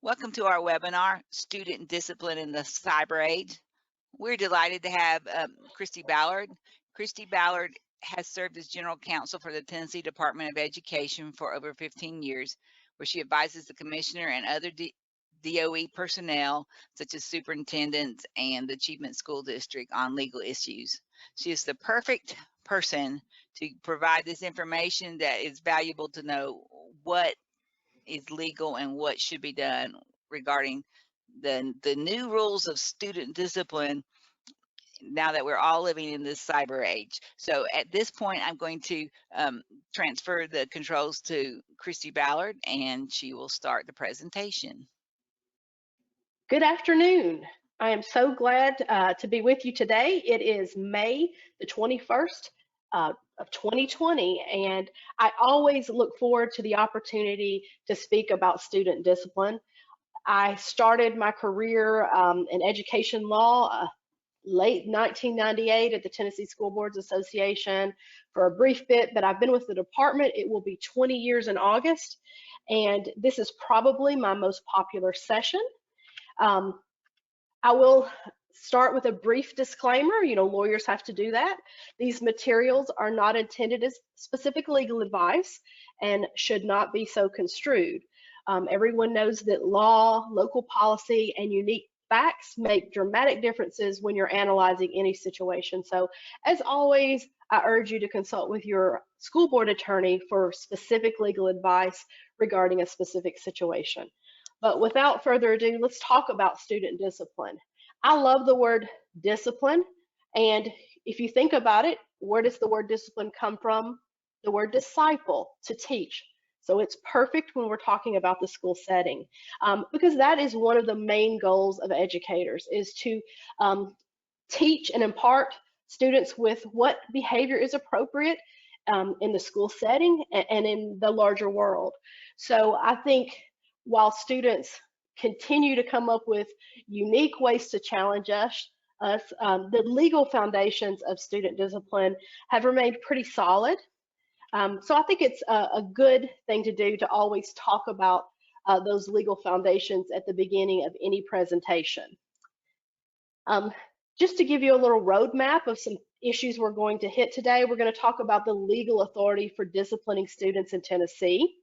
Welcome to our webinar, Student Discipline in the Cyber Age. We're delighted to have Christy Ballard. Christy Ballard has served as General Counsel for the Tennessee Department of Education for over 15 years, where she advises the Commissioner and other DOE personnel, such as superintendents and the Achievement School District, on legal issues. She is the perfect person to provide this information that is valuable to know what is legal and what should be done regarding the new rules of student discipline now that we're all living in this cyber age. So at this point, I'm going to transfer the controls to Christy Ballard, and she will start the presentation. Good afternoon. I am so glad to be with you today. It is May the 21st of 2020, and I always look forward to the opportunity to speak about student discipline. I started my career in education law late 1998 at the Tennessee School Boards Association for a brief bit, but I've been with the department. It will be 20 years in August, and this is probably my most popular session. I will start with a brief disclaimer. Lawyers have to do that. These materials are not intended as specific legal advice and should not be so construed. Everyone knows that law, local policy, and unique facts make dramatic differences when you're analyzing any situation. So, as always, I urge you to consult with your school board attorney for specific legal advice regarding a specific situation. But without further ado, let's talk about student discipline. I love the word discipline, and if you think about it, where does the word discipline come from? The word disciple, to teach. So it's perfect when we're talking about the school setting, because that is one of the main goals of educators, is to teach and impart students with what behavior is appropriate in the school setting and in the larger world. So I think while students continue to come up with unique ways to challenge us, the legal foundations of student discipline have remained pretty solid. So I think it's a good thing to do to always talk about those legal foundations at the beginning of any presentation. Just to give you a little roadmap of some issues we're going to hit today, we're going to talk about the legal authority for disciplining students in Tennessee.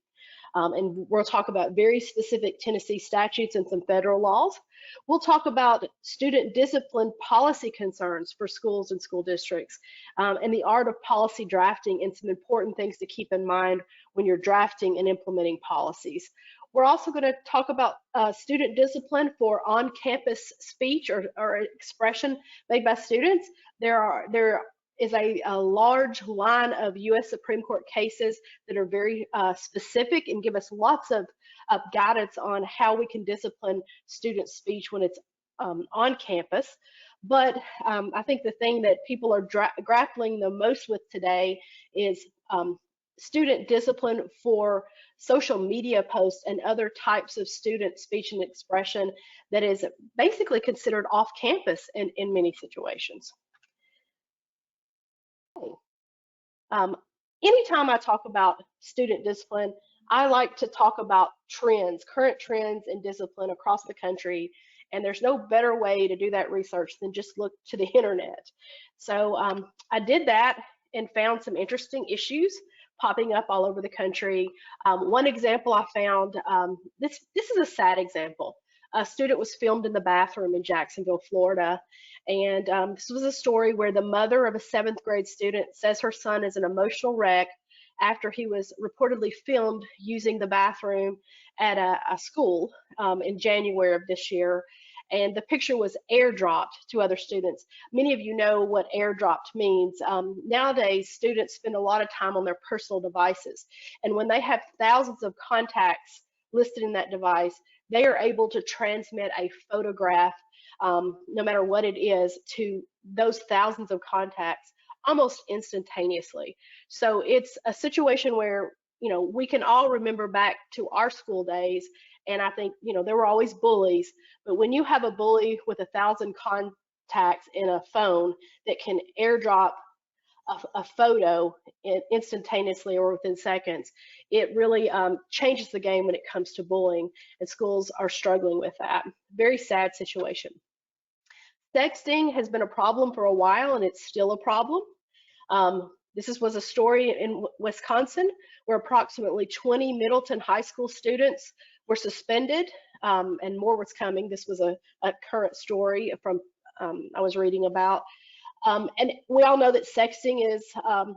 And we'll talk about very specific Tennessee statutes and some federal laws. We'll talk about student discipline policy concerns for schools and school districts, and the art of policy drafting, and some important things to keep in mind when you're drafting and implementing policies. We're also going to talk about student discipline for on-campus speech or expression made by students. There is a large line of U.S. Supreme Court cases that are very specific and give us lots of guidance on how we can discipline student speech when it's on campus. But I think the thing that people are grappling the most with today is student discipline for social media posts and other types of student speech and expression that is basically considered off campus in many situations. Anytime I talk about student discipline, I like to talk about trends, current trends in discipline across the country, and there's no better way to do that research than just look to the internet. So I did that and found some interesting issues popping up all over the country. One example I found, this is a sad example. A student was filmed in the bathroom in Jacksonville, Florida. And this was a story where the mother of a 7th grade student says her son is an emotional wreck after he was reportedly filmed using the bathroom at a school in January of this year. And the picture was airdropped to other students. Many of you know what airdropped means. Nowadays, students spend a lot of time on their personal devices. And when they have thousands of contacts listed in that device, they are able to transmit a photograph, no matter what it is, to those thousands of contacts almost instantaneously. So it's a situation where, we can all remember back to our school days, and I think, there were always bullies, but when you have a bully with 1,000 contacts in a phone that can airdrop a photo instantaneously or within seconds, it really changes the game when it comes to bullying, and schools are struggling with that. Very sad situation. Sexting has been a problem for a while, and it's still a problem. This was a story in Wisconsin where approximately 20 Middleton High School students were suspended, and more was coming. This was a current story from I was reading about. And we all know that sexting is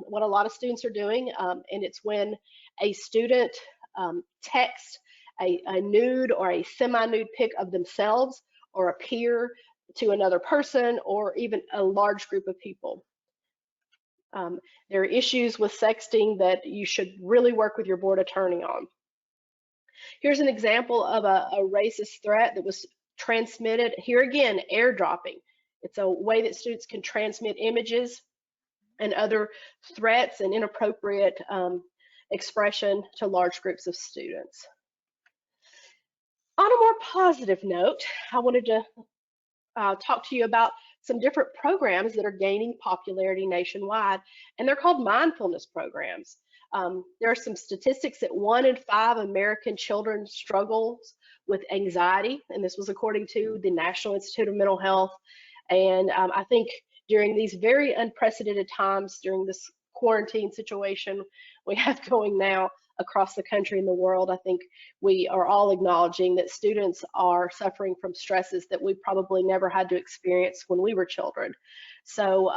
what a lot of students are doing, and it's when a student texts a nude or a semi-nude pic of themselves or a peer to another person or even a large group of people. There are issues with sexting that you should really work with your board attorney on. Here's an example of a racist threat that was transmitted. Here again, airdropping. It's a way that students can transmit images and other threats and inappropriate expression to large groups of students. On a more positive note, I wanted to talk to you about some different programs that are gaining popularity nationwide, and they're called mindfulness programs. There are some statistics that 1 in 5 American children struggles with anxiety, and this was according to the National Institute of Mental Health. And I think during these very unprecedented times, during this quarantine situation we have going now across the country and the world, I think we are all acknowledging that students are suffering from stresses that we probably never had to experience when we were children. So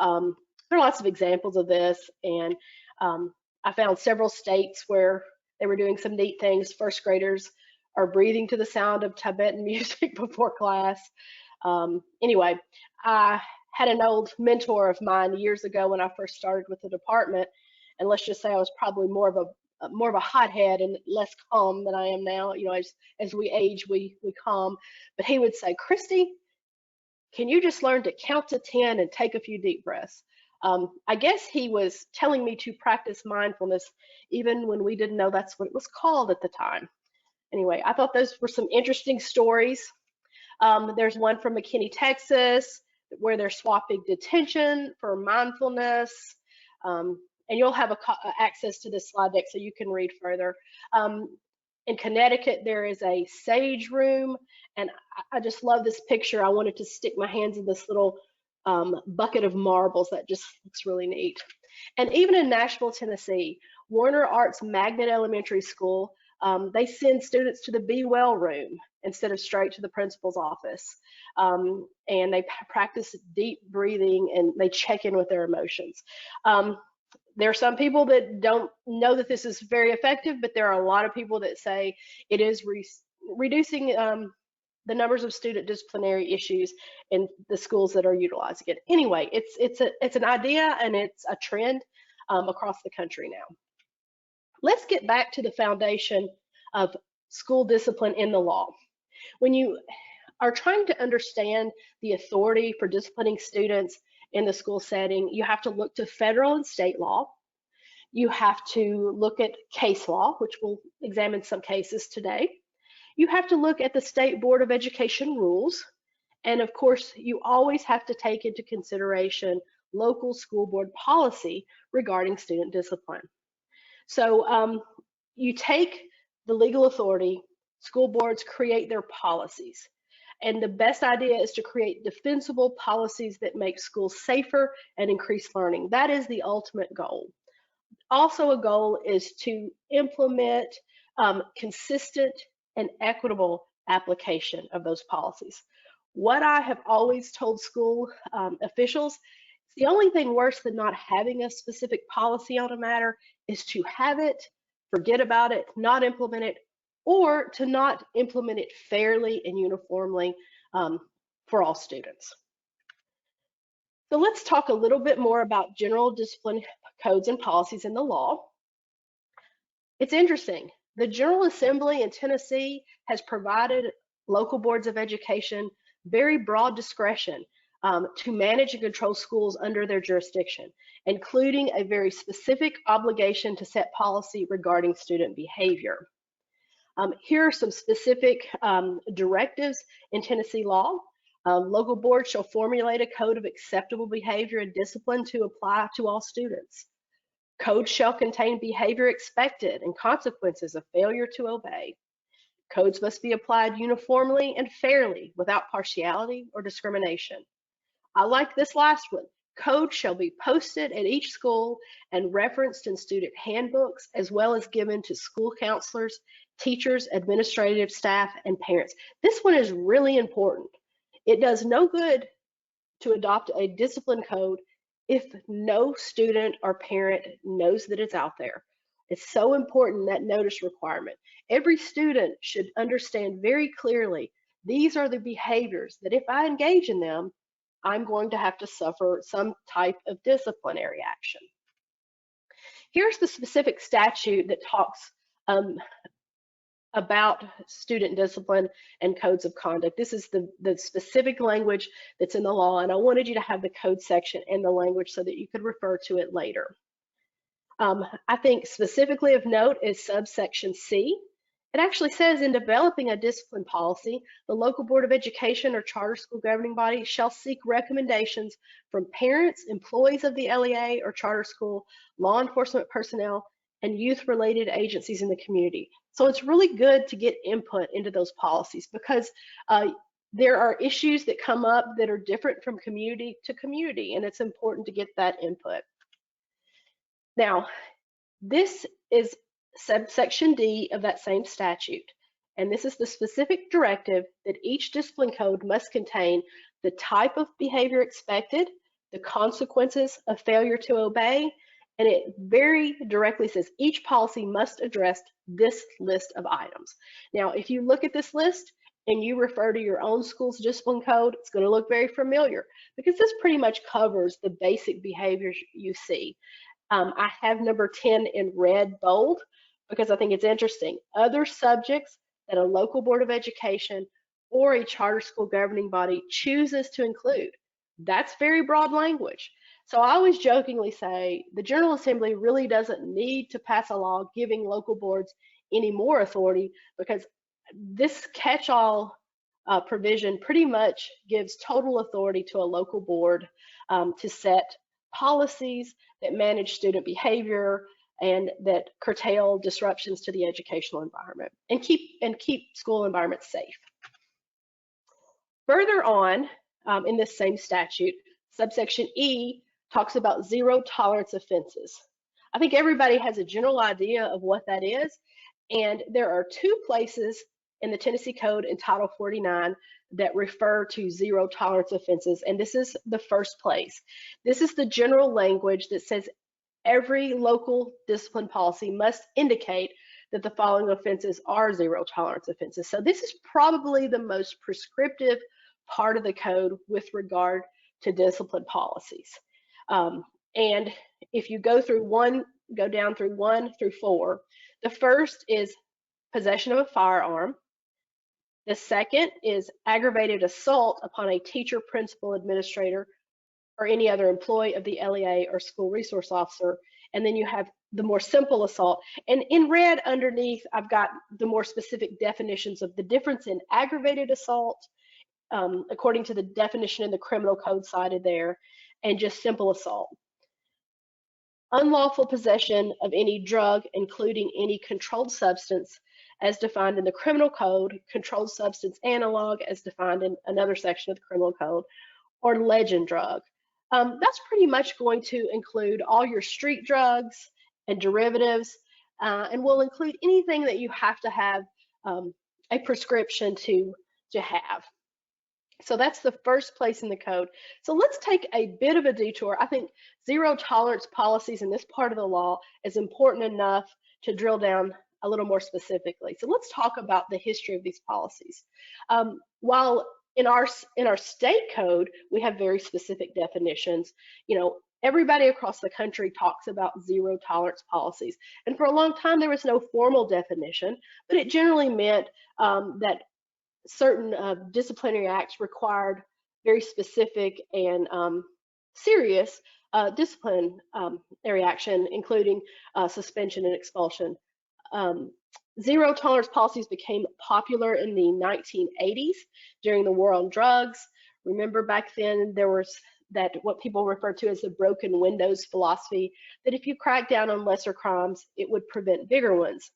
there are lots of examples of this, and I found several states where they were doing some neat things. First graders are breathing to the sound of Tibetan music before class. Anyway, I had an old mentor of mine years ago when I first started with the department, and let's just say I was probably more of a hothead and less calm than I am now. You know, as we age, we calm. But he would say, "Christy, can you just learn to count to 10 and take a few deep breaths?" I guess he was telling me to practice mindfulness even when we didn't know that's what it was called at the time. Anyway, I thought those were some interesting stories. There's one from McKinney, Texas, where they're swapping detention for mindfulness. And you'll have access to this slide deck so you can read further. In Connecticut, there is a sage room, and I just love this picture. I wanted to stick my hands in this little bucket of marbles. That just looks really neat. And even in Nashville, Tennessee, Warner Arts Magnet Elementary School, they send students to the Be Well room instead of straight to the principal's office. And they practice deep breathing and they check in with their emotions. There are some people that don't know that this is very effective, but there are a lot of people that say it is reducing the numbers of student disciplinary issues in the schools that are utilizing it. Anyway, it's an idea and it's a trend across the country now. Let's get back to the foundation of school discipline in the law. When you are trying to understand the authority for disciplining students in the school setting, you have to look to federal and state law. You have to look at case law, which we'll examine some cases today. You have to look at the State Board of Education rules. And of course, you always have to take into consideration local school board policy regarding student discipline. So you take the legal authority, school boards create their policies. And the best idea is to create defensible policies that make schools safer and increase learning. That is the ultimate goal. Also, a goal is to implement consistent and equitable application of those policies. What I have always told school officials, the only thing worse than not having a specific policy on a matter is to have it, forget about it, not implement it, or to not implement it fairly and uniformly for all students. So let's talk a little bit more about general discipline codes and policies in the law. It's interesting. The General Assembly in Tennessee has provided local boards of education very broad discretion to manage and control schools under their jurisdiction, including a very specific obligation to set policy regarding student behavior. Here are some specific directives in Tennessee law. Local boards shall formulate a code of acceptable behavior and discipline to apply to all students. Codes shall contain behavior expected and consequences of failure to obey. Codes must be applied uniformly and fairly without partiality or discrimination. I like this last one. Codes shall be posted at each school and referenced in student handbooks, as well as given to school counselors, teachers, administrative staff, and parents. This one is really important. It does no good to adopt a discipline code if no student or parent knows that it's out there. It's so important, that notice requirement. Every student should understand very clearly, these are the behaviors that if I engage in them, I'm going to have to suffer some type of disciplinary action. Here's the specific statute that talks about student discipline and codes of conduct. This is the specific language that's in the law, and I wanted you to have the code section and the language so that you could refer to it later. I think specifically of note is subsection C. It actually says, in developing a discipline policy, the local board of education or charter school governing body shall seek recommendations from parents, employees of the LEA or charter school, law enforcement personnel, and youth-related agencies in the community. So it's really good to get input into those policies, because there are issues that come up that are different from community to community, and it's important to get that input. Now, this is subsection D of that same statute, and this is the specific directive that each discipline code must contain the type of behavior expected, the consequences of failure to obey, and it very directly says each policy must address this list of items. Now, if you look at this list and you refer to your own school's discipline code, it's going to look very familiar, because this pretty much covers the basic behaviors you see. I have number 10 in red bold because I think it's interesting. Other subjects that a local board of education or a charter school governing body chooses to include. That's very broad language. So I always jokingly say the General Assembly really doesn't need to pass a law giving local boards any more authority, because this catch-all provision pretty much gives total authority to a local board to set policies that manage student behavior and that curtail disruptions to the educational environment and keep school environments safe. Further on in this same statute, subsection E talks about zero tolerance offenses. I think everybody has a general idea of what that is, and there are two places in the Tennessee Code in Title 49 that refer to zero tolerance offenses, and this is the first place. This is the general language that says every local discipline policy must indicate that the following offenses are zero tolerance offenses. So this is probably the most prescriptive part of the code with regard to discipline policies. And if you go down through 1 through 4, the first is possession of a firearm. The second is aggravated assault upon a teacher, principal, administrator, or any other employee of the LEA or school resource officer. And then you have the more simple assault. And in red underneath, I've got the more specific definitions of the difference in aggravated assault, according to the definition in the criminal code cited there, and just simple assault. Unlawful possession of any drug, including any controlled substance, as defined in the criminal code, controlled substance analog as defined in another section of the criminal code, or legend drug. That's pretty much going to include all your street drugs and derivatives, and will include anything that you have to have a prescription to have. So that's the first place in the code. So let's take a bit of a detour. I think zero tolerance policies in this part of the law is important enough to drill down a little more specifically. So let's talk about the history of these policies. While in our state code, we have very specific definitions. You know, everybody across the country talks about zero tolerance policies. And for a long time, there was no formal definition, but it generally meant that certain disciplinary acts required very specific and serious disciplinary action, including suspension and expulsion. Zero tolerance policies became popular in the 1980s during the war on drugs, Remember back then there was that what people refer to as the broken windows philosophy, that if you crack down on lesser crimes, it would prevent bigger ones.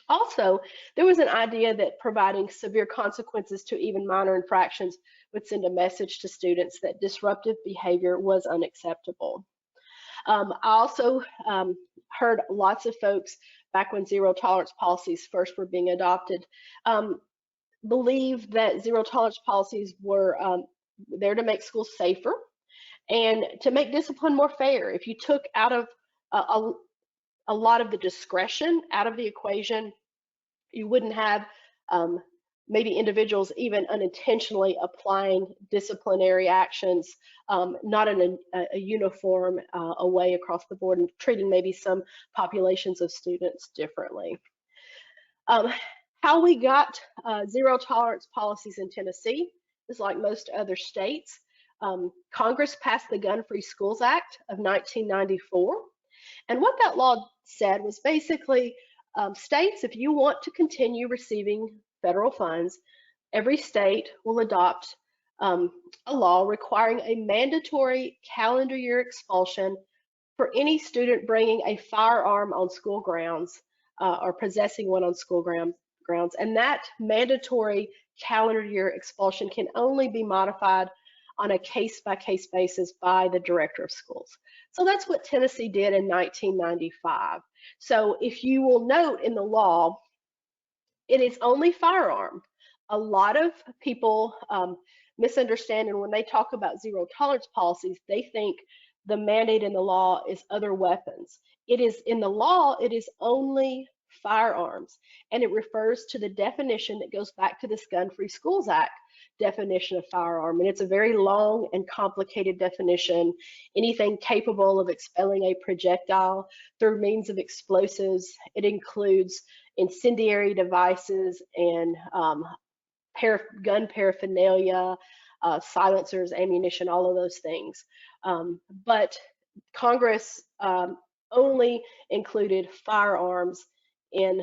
Also, there was an idea that providing severe consequences to even minor infractions would send a message to students that disruptive behavior was unacceptable. I also heard lots of folks back when zero tolerance policies first were being adopted believe that zero tolerance policies were there to make schools safer and to make discipline more fair. If you took out of a lot of the discretion out of the equation, you wouldn't have maybe individuals even unintentionally applying disciplinary actions, not in a uniform way across the board, and treating maybe some populations of students differently. How we got zero tolerance policies in Tennessee is like most other states. Congress passed the Gun-Free Schools Act of 1994. And what that law said was basically states, if you want to continue receiving federal funds, every state will adopt a law requiring a mandatory calendar year expulsion for any student bringing a firearm on school grounds or possessing one on school grounds. And that mandatory calendar year expulsion can only be modified on a case-by-case basis by the director of schools. So that's what Tennessee did in 1995. So if you will note in the law, it is only firearm. A lot of people misunderstand, and when they talk about zero tolerance policies, they think the mandate in the law is other weapons. It is in the law, it is only firearms, and it refers to the definition that goes back to this Gun-Free Schools Act definition of firearm, and it's a very long and complicated definition. Anything capable of expelling a projectile through means of explosives. It includes incendiary devices and gun paraphernalia, silencers, ammunition, all of those things. But Congress only included firearms in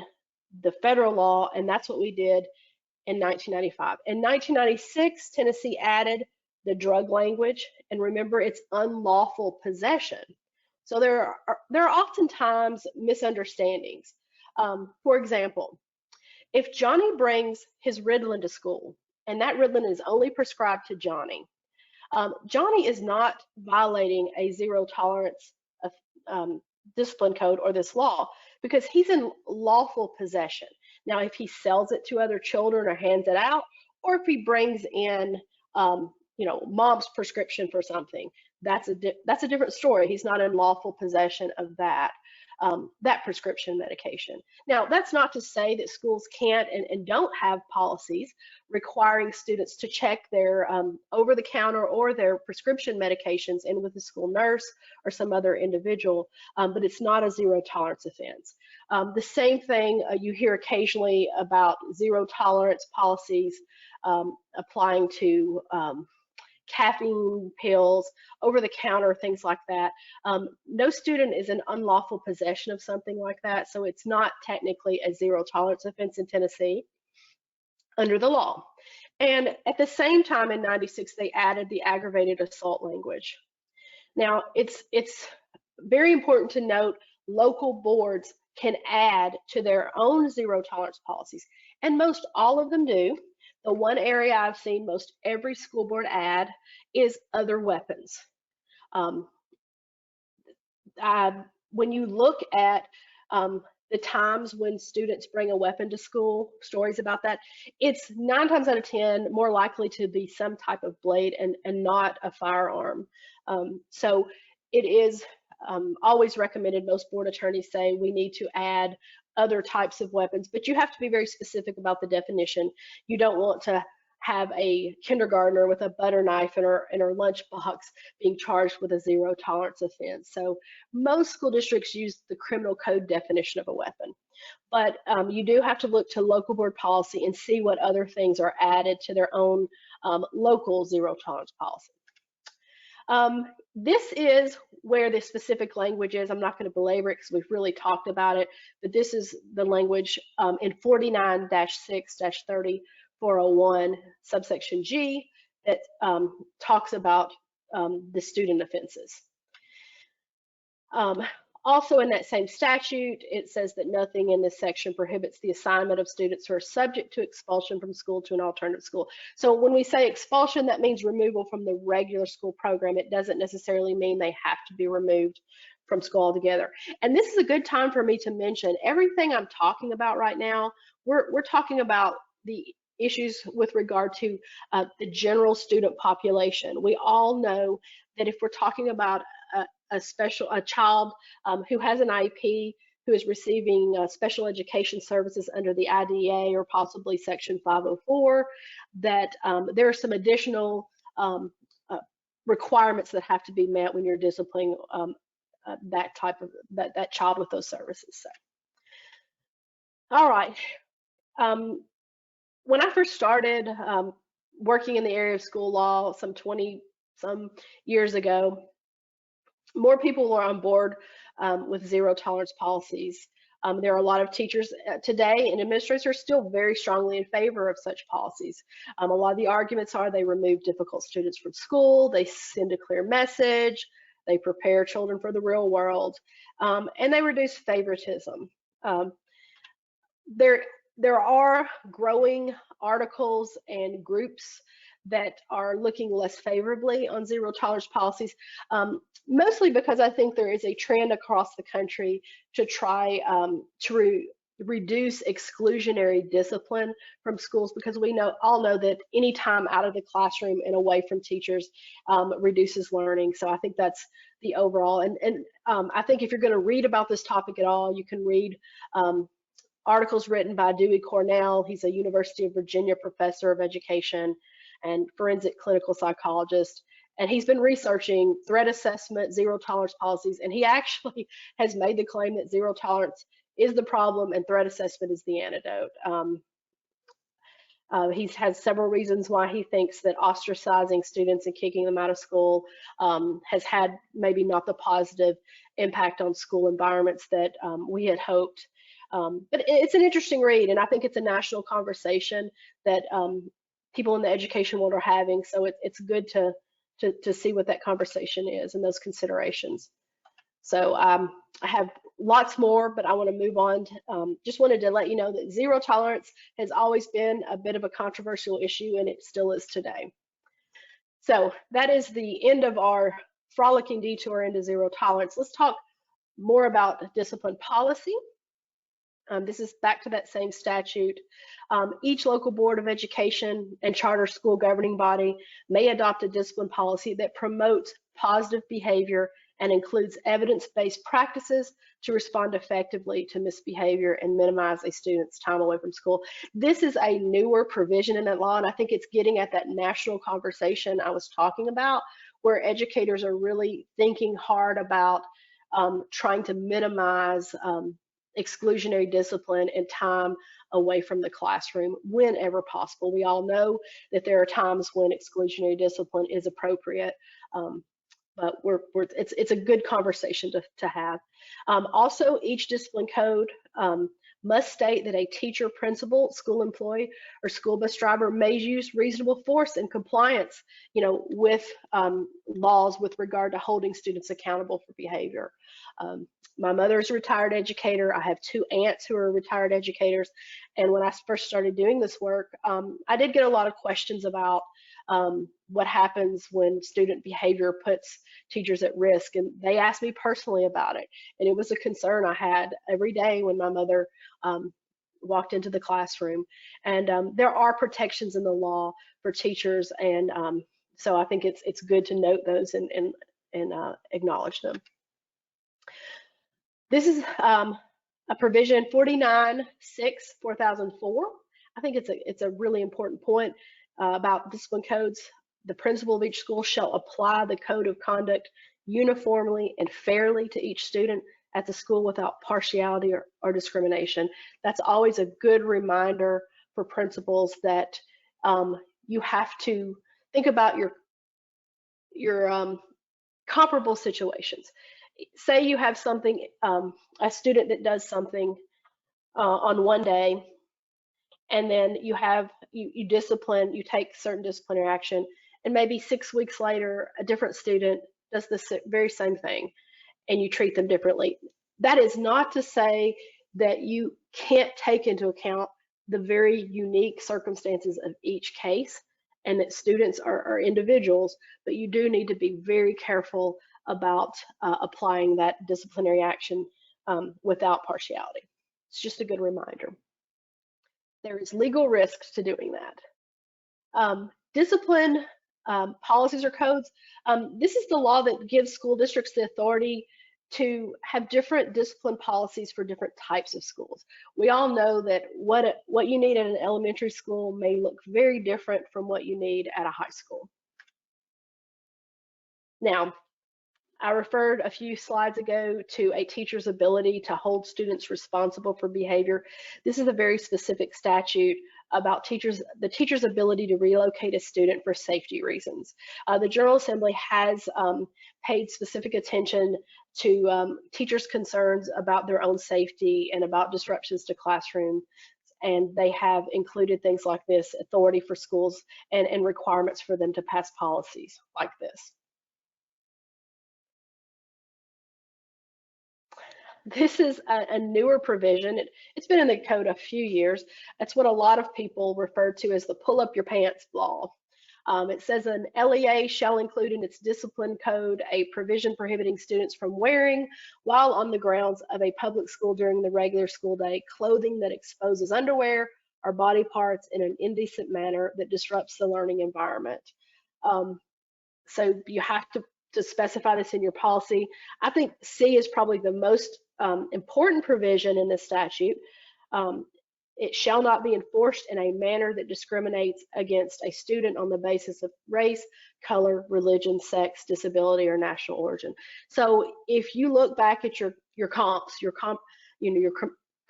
the federal law, and that's what we did in 1995. In 1996, Tennessee added the drug language, and remember, it's unlawful possession. So there are oftentimes misunderstandings. For example, if Johnny brings his Ritalin to school, and that Ritalin is only prescribed to Johnny, Johnny is not violating a zero tolerance discipline code or this law because he's in lawful possession. Now, if he sells it to other children or hands it out, or if he brings in, mom's prescription for something, that's a different story. He's not in lawful possession of that prescription medication. Now, that's not to say that schools can't and don't have policies requiring students to check their over-the-counter or their prescription medications in with a school nurse or some other individual, but it's not a zero tolerance offense. The same thing you hear occasionally about zero tolerance policies applying to caffeine pills, over-the-counter, things like that. No student is in unlawful possession of something like that, so it's not technically a zero tolerance offense in Tennessee under the law. And at the same time in 96, they added the aggravated assault language. Now, it's very important to note local boards can add to their own zero tolerance policies, and most all of them do. The one area I've seen most every school board add is other weapons. When you look at the times when students bring a weapon to school, stories about that, it's 9 times out of 10 more likely to be some type of blade and not a firearm. So it is always recommended, most board attorneys say we need to add other types of weapons, but you have to be very specific about the definition. You don't want to have a kindergartner with a butter knife in her lunchbox being charged with a zero tolerance offense. So most school districts use the criminal code definition of a weapon, but you do have to look to local board policy and see what other things are added to their own local zero tolerance policy. This is where the specific language is. I'm not going to belabor it because we've really talked about it, but this is the language in 49-6-30-401 subsection G that talks about the student offenses. Also in that same statute, it says that nothing in this section prohibits the assignment of students who are subject to expulsion from school to an alternative school. So when we say expulsion, that means removal from the regular school program. It doesn't necessarily mean they have to be removed from school altogether. And this is a good time for me to mention everything I'm talking about right now. We're talking about the issues with regard to the general student population. We all know that if we're talking about a child who has an IEP, who is receiving special education services under the IDEA or possibly Section 504, that there are some additional requirements that have to be met when you're disciplining that child with those services. So, all right. When I first started working in the area of school law some 20 years ago, more people are on board with zero tolerance policies. There are a lot of teachers today and administrators are still very strongly in favor of such policies. A lot of the arguments are they remove difficult students from school, they send a clear message, they prepare children for the real world, and they reduce favoritism. There are growing articles and groups that are looking less favorably on zero tolerance policies, mostly because I think there is a trend across the country to try to reduce exclusionary discipline from schools, because we all know that any time out of the classroom and away from teachers reduces learning. So I think that's the overall. And I think if you're going to read about this topic at all, you can read articles written by Dewey Cornell. He's a University of Virginia professor of education and forensic clinical psychologist. And he's been researching threat assessment, zero tolerance policies, and he actually has made the claim that zero tolerance is the problem and threat assessment is the antidote. He's had several reasons why he thinks that ostracizing students and kicking them out of school has had maybe not the positive impact on school environments that we had hoped. But it's an interesting read, and I think it's a national conversation that people in the education world are having. So it's good to see what that conversation is and those considerations. So I have lots more, but I want to move on. Just wanted to let you know that zero tolerance has always been a bit of a controversial issue, and it still is today. So that is the end of our frolicking detour into zero tolerance. Let's talk more about discipline policy. This is back to that same statute. Each local board of education and charter school governing body may adopt a discipline policy that promotes positive behavior and includes evidence-based practices to respond effectively to misbehavior and minimize a student's time away from school. This is a newer provision in that law, and I think it's getting at that national conversation I was talking about, where educators are really thinking hard about trying to minimize exclusionary discipline and time away from the classroom whenever possible. We all know that there are times when exclusionary discipline is appropriate, but it's a good conversation to have. Also, each discipline code must state that a teacher, principal, school employee, or school bus driver may use reasonable force in compliance, with laws with regard to holding students accountable for behavior. My mother is a retired educator. I have two aunts who are retired educators. And when I first started doing this work, I did get a lot of questions about what happens when student behavior puts teachers at risk. And they asked me personally about it. And it was a concern I had every day when my mother walked into the classroom. And there are protections in the law for teachers. And so I think it's good to note those and acknowledge them. This is a provision 49-6-4004. I think it's a really important point about discipline codes. The principal of each school shall apply the code of conduct uniformly and fairly to each student at the school without partiality or discrimination. That's always a good reminder for principals that you have to think about your comparable situations. Say you have something, a student that does something on one day, and then you discipline, you take certain disciplinary action, and maybe 6 weeks later, a different student does the very same thing, and you treat them differently. That is not to say that you can't take into account the very unique circumstances of each case and that students are individuals, but you do need to be very careful about applying that disciplinary action without partiality. It's just a good reminder. There is legal risks to doing that. Discipline policies or codes. This is the law that gives school districts the authority to have different discipline policies for different types of schools. We all know that what you need at an elementary school may look very different from what you need at a high school. Now, I referred a few slides ago to a teacher's ability to hold students responsible for behavior. This is a very specific statute about the teacher's ability to relocate a student for safety reasons. The General Assembly has paid specific attention to teachers' concerns about their own safety and about disruptions to classrooms, and they have included things like this, authority for schools and requirements for them to pass policies like this. This is a newer provision. It's been in the code a few years. That's what a lot of people refer to as the pull up your pants law. It says an LEA shall include in its discipline code a provision prohibiting students from wearing, while on the grounds of a public school during the regular school day, clothing that exposes underwear or body parts in an indecent manner that disrupts the learning environment. So you have to specify this in your policy. I think C is probably the most important provision in this statute. It shall not be enforced in a manner that discriminates against a student on the basis of race, color, religion, sex, disability, or national origin. So if you look back at your comps, your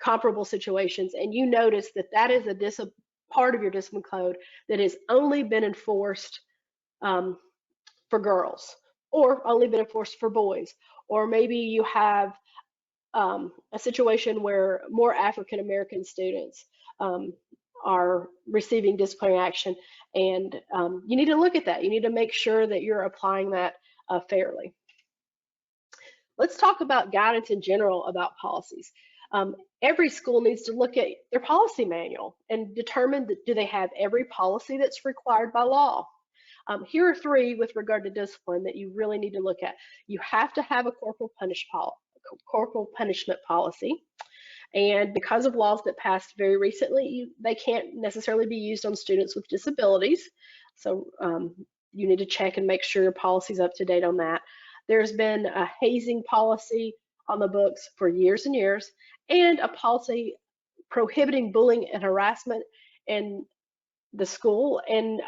comparable situations, and you notice that that is a part of your discipline code that has only been enforced for girls, or only been enforced for boys, or maybe you have a situation where more African American students are receiving disciplinary action, and you need to look at that. You need to make sure that you're applying that fairly. Let's talk about guidance in general about policies. Every school needs to look at their policy manual and determine that do they have every policy that's required by law. Here are three with regard to discipline that you really need to look at. You have to have a corporal punishment policy, and because of laws that passed very recently, they can't necessarily be used on students with disabilities. So you need to check and make sure your policy's up to date on that. There's been a hazing policy on the books for years and years, and a policy prohibiting bullying and harassment in the school, and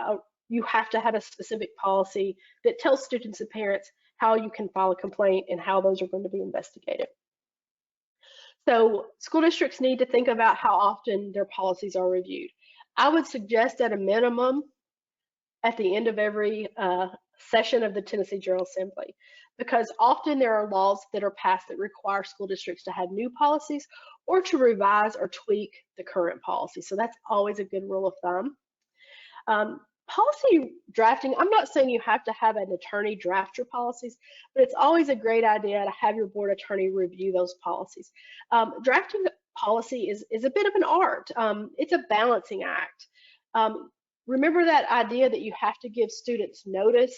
you have to have a specific policy that tells students and parents how you can file a complaint and how those are going to be investigated. So school districts need to think about how often their policies are reviewed. I would suggest at a minimum at the end of every session of the Tennessee General Assembly, because often there are laws that are passed that require school districts to have new policies or to revise or tweak the current policy. So that's always a good rule of thumb. Policy drafting, I'm not saying you have to have an attorney draft your policies, but it's always a great idea to have your board attorney review those policies. Drafting policy is a bit of an art. It's a balancing act. Remember that idea that you have to give students notice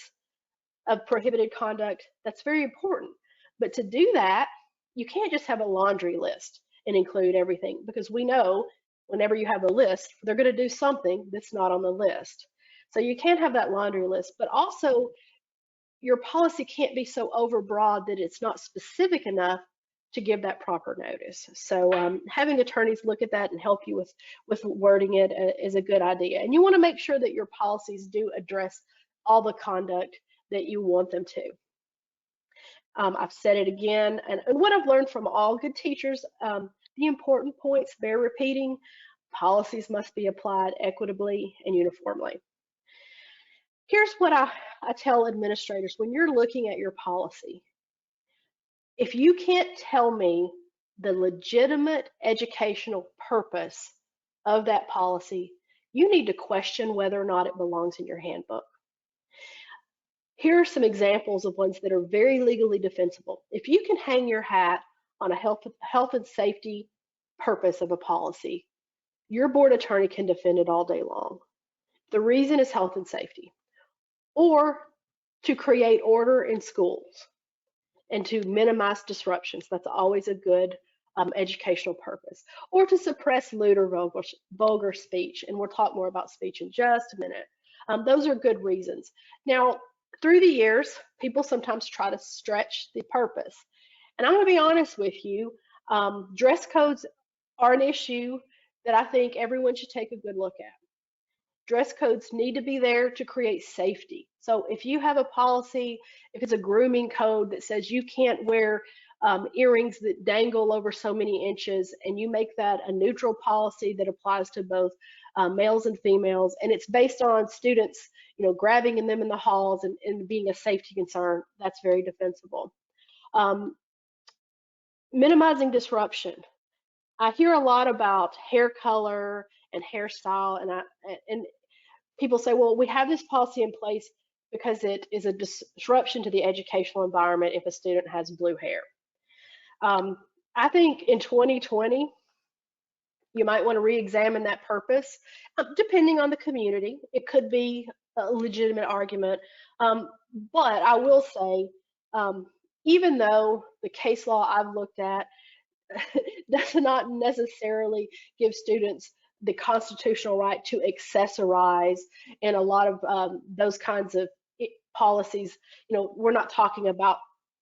of prohibited conduct. That's very important. But to do that, you can't just have a laundry list and include everything, because we know whenever you have a list, they're going to do something that's not on the list. So you can't have that laundry list, but also your policy can't be so overbroad that it's not specific enough to give that proper notice. So having attorneys look at that and help you with wording it is a good idea. And you want to make sure that your policies do address all the conduct that you want them to. I've said it again, and what I've learned from all good teachers, the important points bear repeating. Policies must be applied equitably and uniformly. Here's what I tell administrators when you're looking at your policy. If you can't tell me the legitimate educational purpose of that policy, you need to question whether or not it belongs in your handbook. Here are some examples of ones that are very legally defensible. If you can hang your hat on a health and safety purpose of a policy, your board attorney can defend it all day long. The reason is health and safety, or to create order in schools and to minimize disruptions. That's always a good educational purpose, or to suppress lewd or vulgar speech. And we'll talk more about speech in just a minute. Those are good reasons. Now, through the years, people sometimes try to stretch the purpose. And I'm going to be honest with you, dress codes are an issue that I think everyone should take a good look at. Dress codes need to be there to create safety. So if you have a policy, if it's a grooming code that says you can't wear earrings that dangle over so many inches, and you make that a neutral policy that applies to both males and females, and it's based on students, grabbing them in the halls and being a safety concern, that's very defensible. Minimizing disruption. I hear a lot about hair color and hairstyle, and people say, well, we have this policy in place because it is a disruption to the educational environment if a student has blue hair. I think in 2020, you might want to re-examine that purpose, depending on the community. It could be a legitimate argument, but I will say, even though the case law I've looked at does not necessarily give students the constitutional right to accessorize and a lot of those kinds of policies, we're not talking about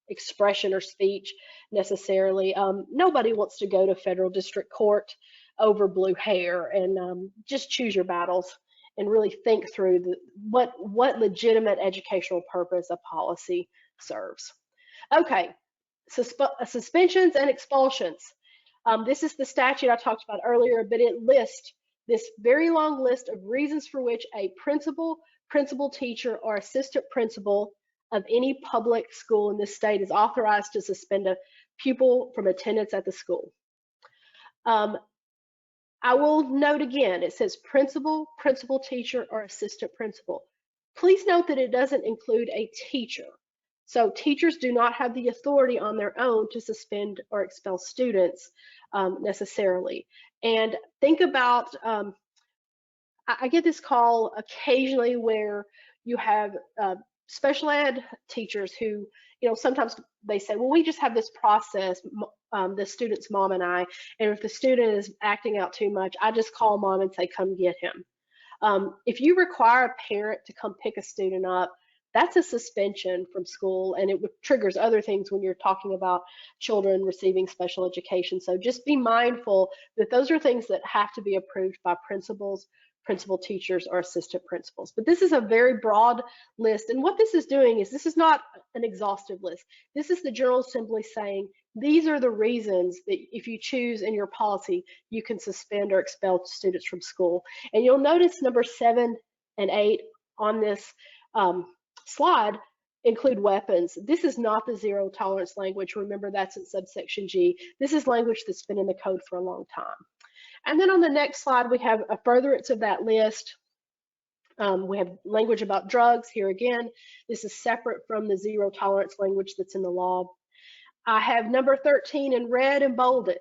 expression or speech necessarily. Nobody wants to go to federal district court over blue hair, and just choose your battles and really think through what legitimate educational purpose a policy serves. Okay, suspensions and expulsions. This is the statute I talked about earlier, but it lists this very long list of reasons for which a principal, teacher, or assistant principal of any public school in this state is authorized to suspend a pupil from attendance at the school. I will note again, it says principal, teacher, or assistant principal. Please note that it doesn't include a teacher. So teachers do not have the authority on their own to suspend or expel students necessarily. And think about, I get this call occasionally where you have special ed teachers who, sometimes they say, well, we just have this process, the student's mom and I, and if the student is acting out too much, I just call mom and say, come get him. If you require a parent to come pick a student up, that's a suspension from school, and it triggers other things when you're talking about children receiving special education. So just be mindful that those are things that have to be approved by principals, principal teachers, or assistant principals. But this is a very broad list, and what this is doing is this is not an exhaustive list. This is the General Assembly saying these are the reasons that if you choose in your policy, you can suspend or expel students from school. And you'll notice number 7 and 8 on this slide include weapons. This is not the zero tolerance language. Remember, that's in subsection G. This is language that's been in the code for a long time. And then on the next slide, we have a furtherance of that list. We have language about drugs. Here again, this is separate from the zero tolerance language that's in the law. I have number 13 in red and bolded.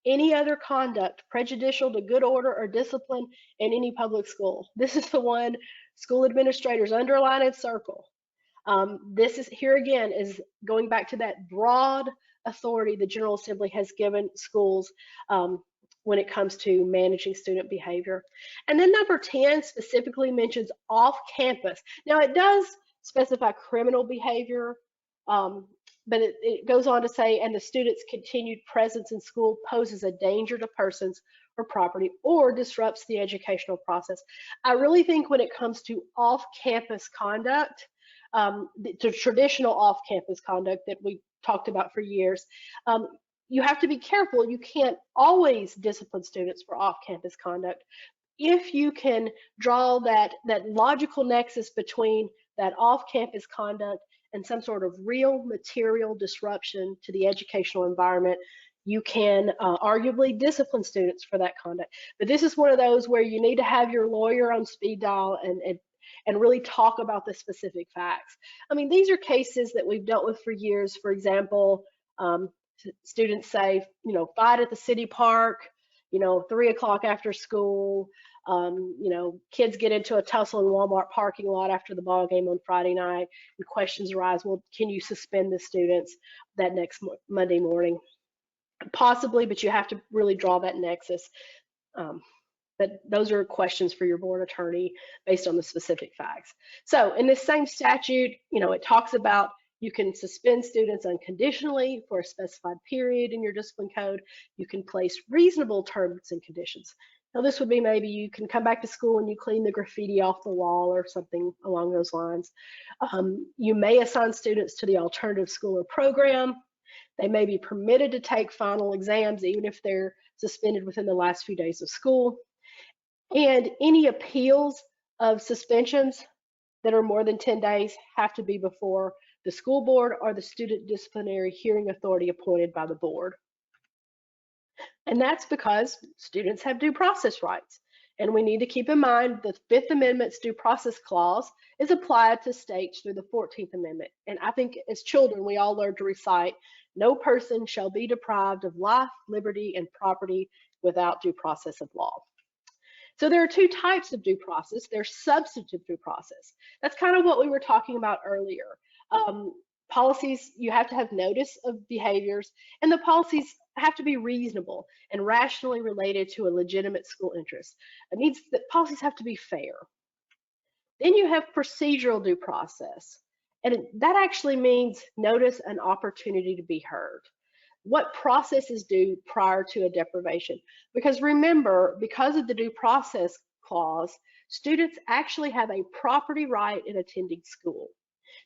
Any other conduct prejudicial to good order or discipline in any public school. This is the one school administrators underline and circle. This is, here again, is going back to that broad authority the General Assembly has given schools when it comes to managing student behavior. And then number 10 specifically mentions off campus. Now it does specify criminal behavior, but it goes on to say, and the student's continued presence in school poses a danger to persons or property or disrupts the educational process. I really think when it comes to off-campus conduct, the traditional off-campus conduct that we talked about for years, you have to be careful. You can't always discipline students for off-campus conduct. If you can draw that logical nexus between that off-campus conduct and some sort of real material disruption to the educational environment, You can arguably discipline students for that conduct. But this is one of those where you need to have your lawyer on speed dial and really talk about the specific facts. I mean, these are cases that we've dealt with for years. For example, students say, you know, fight at the city park, you know, 3 o'clock after school. You know, kids get into a tussle in Walmart parking lot after the ball game on Friday night, and questions arise. Well, can you suspend the students that next Monday morning? Possibly, but you have to really draw that nexus. But those are questions for your board attorney based on the specific facts. So in this same statute, you know, it talks about you can suspend students unconditionally for a specified period in your discipline code. You can place reasonable terms and conditions. Now, this would be maybe you can come back to school and you clean the graffiti off the wall or something along those lines. You may assign students to the alternative school or program. They may be permitted to take final exams even if they're suspended within the last few days of school. And any appeals of suspensions that are more than 10 days have to be before the school board or the student disciplinary hearing authority appointed by the board. And that's because students have due process rights. And we need to keep in mind the Fifth Amendment's due process clause is applied to states through the 14th Amendment. And I think as children, we all learned to recite, no person shall be deprived of life, liberty, and property without due process of law. So there are two types of due process. There's substantive due process. That's kind of what we were talking about earlier. Policies, you have to have notice of behaviors, and the policies have to be reasonable and rationally related to a legitimate school interest. It means that policies have to be fair. Then you have procedural due process, and that actually means notice and opportunity to be heard. What process is due prior to a deprivation? Because remember, because of the due process clause, students actually have a property right in attending school.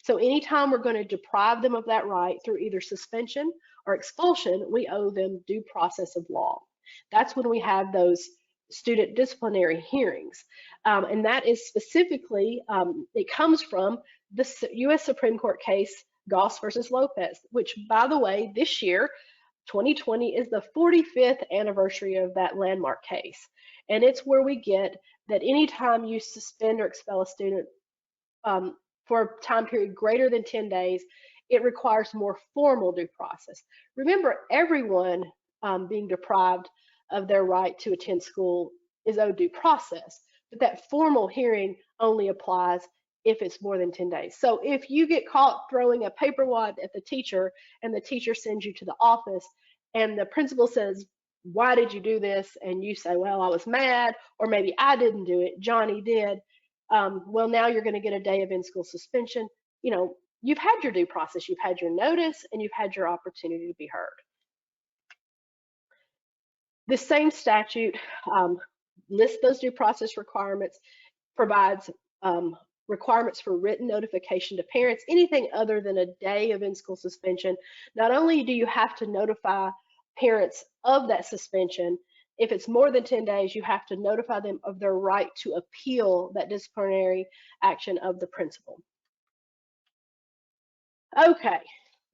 So anytime we're going to deprive them of that right through either suspension or expulsion, we owe them due process of law. That's when we have those student disciplinary hearings. And that is specifically, it comes from the U.S. Supreme Court case, Goss versus Lopez, which, by the way, this year, 2020, is the 45th anniversary of that landmark case. And it's where we get that anytime you suspend or expel a student for a time period greater than 10 days, it requires more formal due process. Remember, everyone being deprived of their right to attend school is owed due process, but that formal hearing only applies if it's more than 10 days. So if you get caught throwing a paper wad at the teacher and the teacher sends you to the office and the principal says, why did you do this? And you say, well, I was mad, or maybe I didn't do it, Johnny did. Well, now you're going to get a day of in-school suspension. You know, you've had your due process, you've had your notice, and you've had your opportunity to be heard. This same statute lists those due process requirements, provides requirements for written notification to parents, anything other than a day of in-school suspension. Not only do you have to notify parents of that suspension, if it's more than 10 days, you have to notify them of their right to appeal that disciplinary action of the principal. Okay,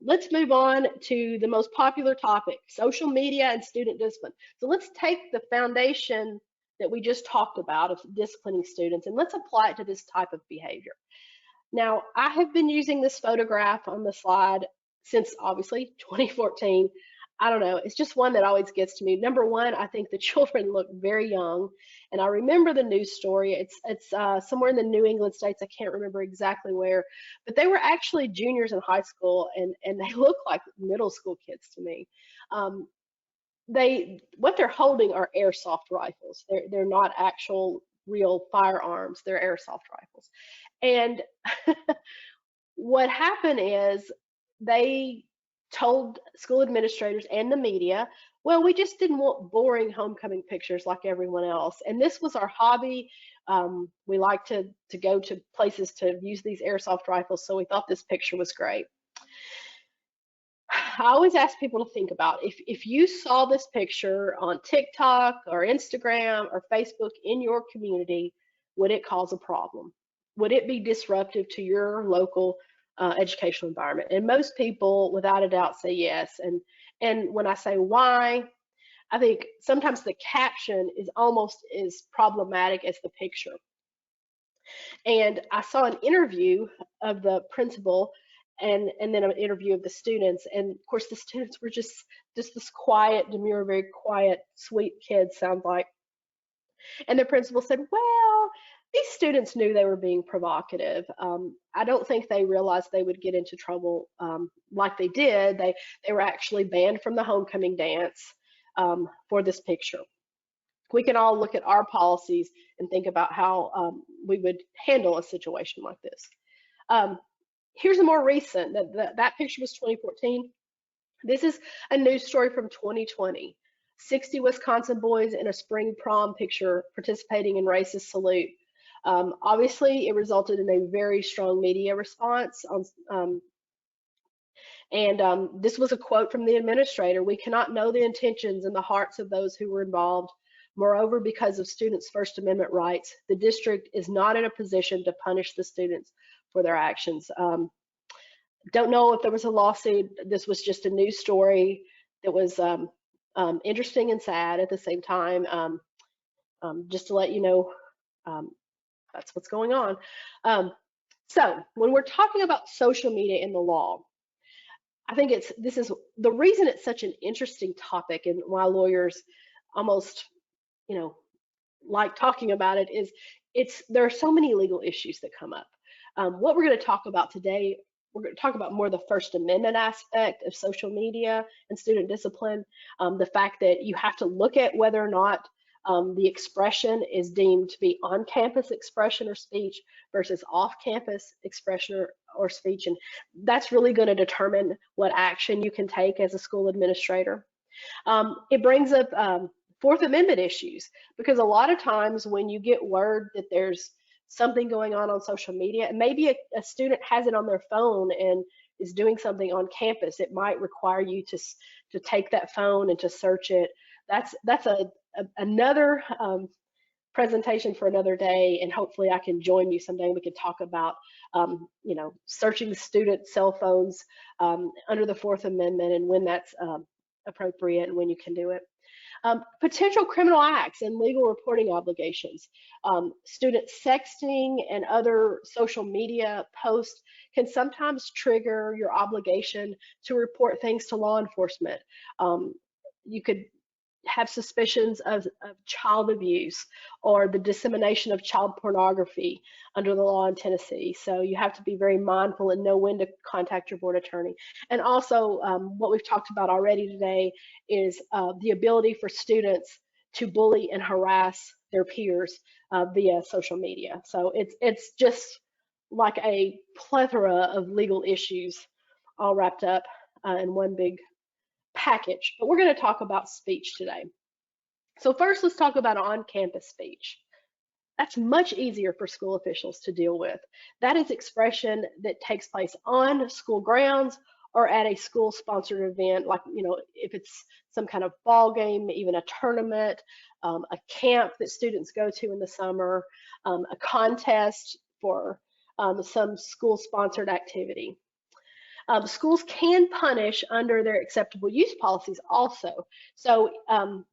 let's move on to the most popular topic, social media and student discipline. So let's take the foundation that we just talked about of disciplining students and let's apply it to this type of behavior. Now, I have been using this photograph on the slide since obviously 2014. I don't know, it's just one that always gets to me. Number one, I think the children look very young. And I remember the news story. It's somewhere in the New England states. I can't remember exactly where, but they were actually juniors in high school and they look like middle school kids to me. What they're holding are airsoft rifles. They're not actual real firearms. They're airsoft rifles. And what happened is they told school administrators and the media, well, we just didn't want boring homecoming pictures like everyone else. And this was our hobby. We like to go to places to use these airsoft rifles, so we thought this picture was great. I always ask people to think about if you saw this picture on TikTok or Instagram or Facebook in your community, would it cause a problem? Would it be disruptive to your local educational environment? And most people, without a doubt, say yes. And And when I say why, I think sometimes the caption is almost as problematic as the picture. And I saw an interview of the principal and then an interview of the students. And of course, the students were just this quiet, demure, very quiet, sweet kids, sound like. And the principal said, well, these students knew they were being provocative. I don't think they realized they would get into trouble like they did. They were actually banned from the homecoming dance for this picture. We can all look at our policies and think about how we would handle a situation like this. Here's a more recent, that picture was 2014. This is a news story from 2020. 60 Wisconsin boys in a spring prom picture participating in racist salute. Obviously, it resulted in a very strong media response. This was a quote from the administrator: "We cannot know the intentions and the hearts of those who were involved. Moreover, because of students' First Amendment rights, the district is not in a position to punish the students for their actions." Don't know if there was a lawsuit. This was just a news story that was interesting and sad at the same time. Just to let you know, that's what's going on. So when we're talking about social media in the law, I think this is the reason it's such an interesting topic and why lawyers almost, like talking about it is there are so many legal issues that come up. What we're going to talk about today, we're going to talk about more the First Amendment aspect of social media and student discipline, the fact that you have to look at whether or not the expression is deemed to be on-campus expression or speech versus off-campus expression or speech, and that's really going to determine what action you can take as a school administrator. It brings up Fourth Amendment issues, because a lot of times when you get word that there's something going on social media, and maybe a student has it on their phone and is doing something on campus, it might require you to take that phone and to search it. That's another presentation for another day, and hopefully I can join you someday and we can talk about searching student cell phones under the Fourth Amendment and when that's appropriate and when you can do it. Potential criminal acts and legal reporting obligations. Student sexting and other social media posts can sometimes trigger your obligation to report things to law enforcement. You could have suspicions of child abuse or the dissemination of child pornography under the law in Tennessee. So you have to be very mindful and know when to contact your board attorney. And also what we've talked about already today is the ability for students to bully and harass their peers via social media. So it's just like a plethora of legal issues all wrapped up in one big package, but we're going to talk about speech today. So first, let's talk about on-campus speech. That's much easier for school officials to deal with. That is expression that takes place on school grounds or at a school-sponsored event, like if it's some kind of ball game, even a tournament, a camp that students go to in the summer, a contest for some school-sponsored activity. Schools can punish under their acceptable use policies also. So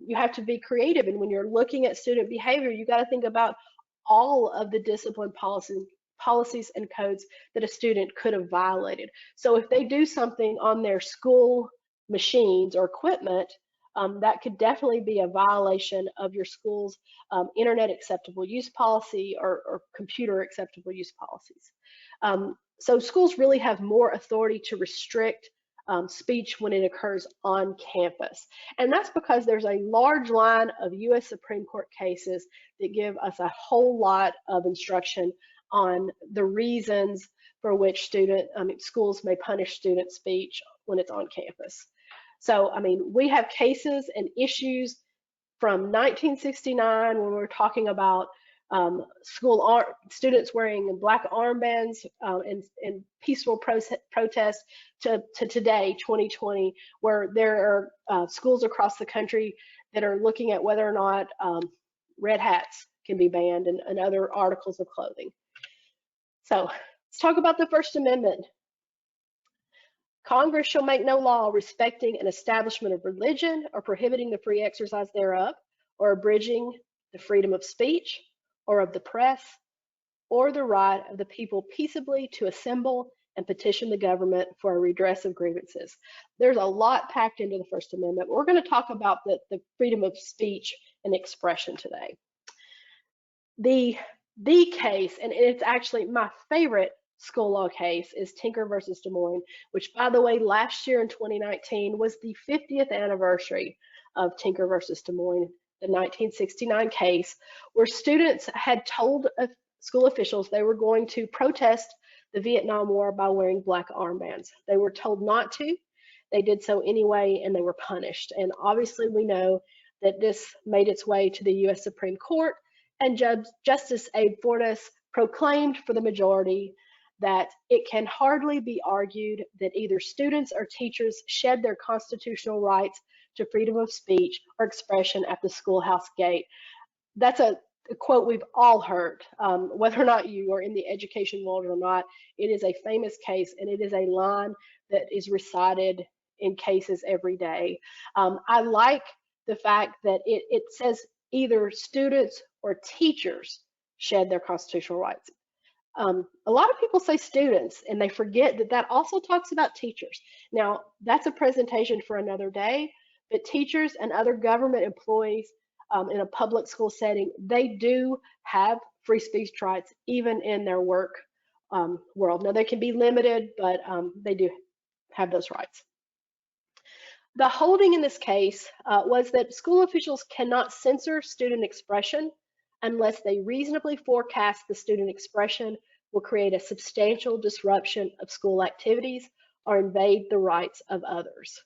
you have to be creative, and when you're looking at student behavior, you got to think about all of the discipline policies and codes that a student could have violated. So if they do something on their school machines or equipment, that could definitely be a violation of your school's internet acceptable use policy or computer acceptable use policies. So schools really have more authority to restrict speech when it occurs on campus. And that's because there's a large line of US Supreme Court cases that give us a whole lot of instruction on the reasons for which schools may punish student speech when it's on campus. So, we have cases and issues from 1969 when we're talking about students wearing black armbands and peaceful protest to today, 2020, where there are schools across the country that are looking at whether or not red hats can be banned and other articles of clothing. So let's talk about the First Amendment. Congress shall make no law respecting an establishment of religion or prohibiting the free exercise thereof, or abridging the freedom of speech or of the press, or the right of the people peaceably to assemble and petition the government for a redress of grievances. There's a lot packed into the First Amendment. We're going to talk about the freedom of speech and expression today. The case, and it's actually my favorite school law case, is Tinker versus Des Moines, which, by the way, last year in 2019 was the 50th anniversary of Tinker versus Des Moines, the 1969 case, where students had told school officials they were going to protest the Vietnam War by wearing black armbands. They were told not to. They did so anyway, and they were punished. And obviously, we know that this made its way to the U.S. Supreme Court, and Justice Abe Fortas proclaimed for the majority that it can hardly be argued that either students or teachers shed their constitutional rights to freedom of speech or expression at the schoolhouse gate. That's a quote we've all heard, whether or not you are in the education world or not. It is a famous case, and it is a line that is recited in cases every day. I like the fact that it says either students or teachers shed their constitutional rights. A lot of people say students, and they forget that that also talks about teachers. Now, that's a presentation for another day, but teachers and other government employees in a public school setting, they do have free speech rights, even in their work world. Now, they can be limited, but they do have those rights. The holding in this case was that school officials cannot censor student expression unless they reasonably forecast the student expression will create a substantial disruption of school activities or invade the rights of others.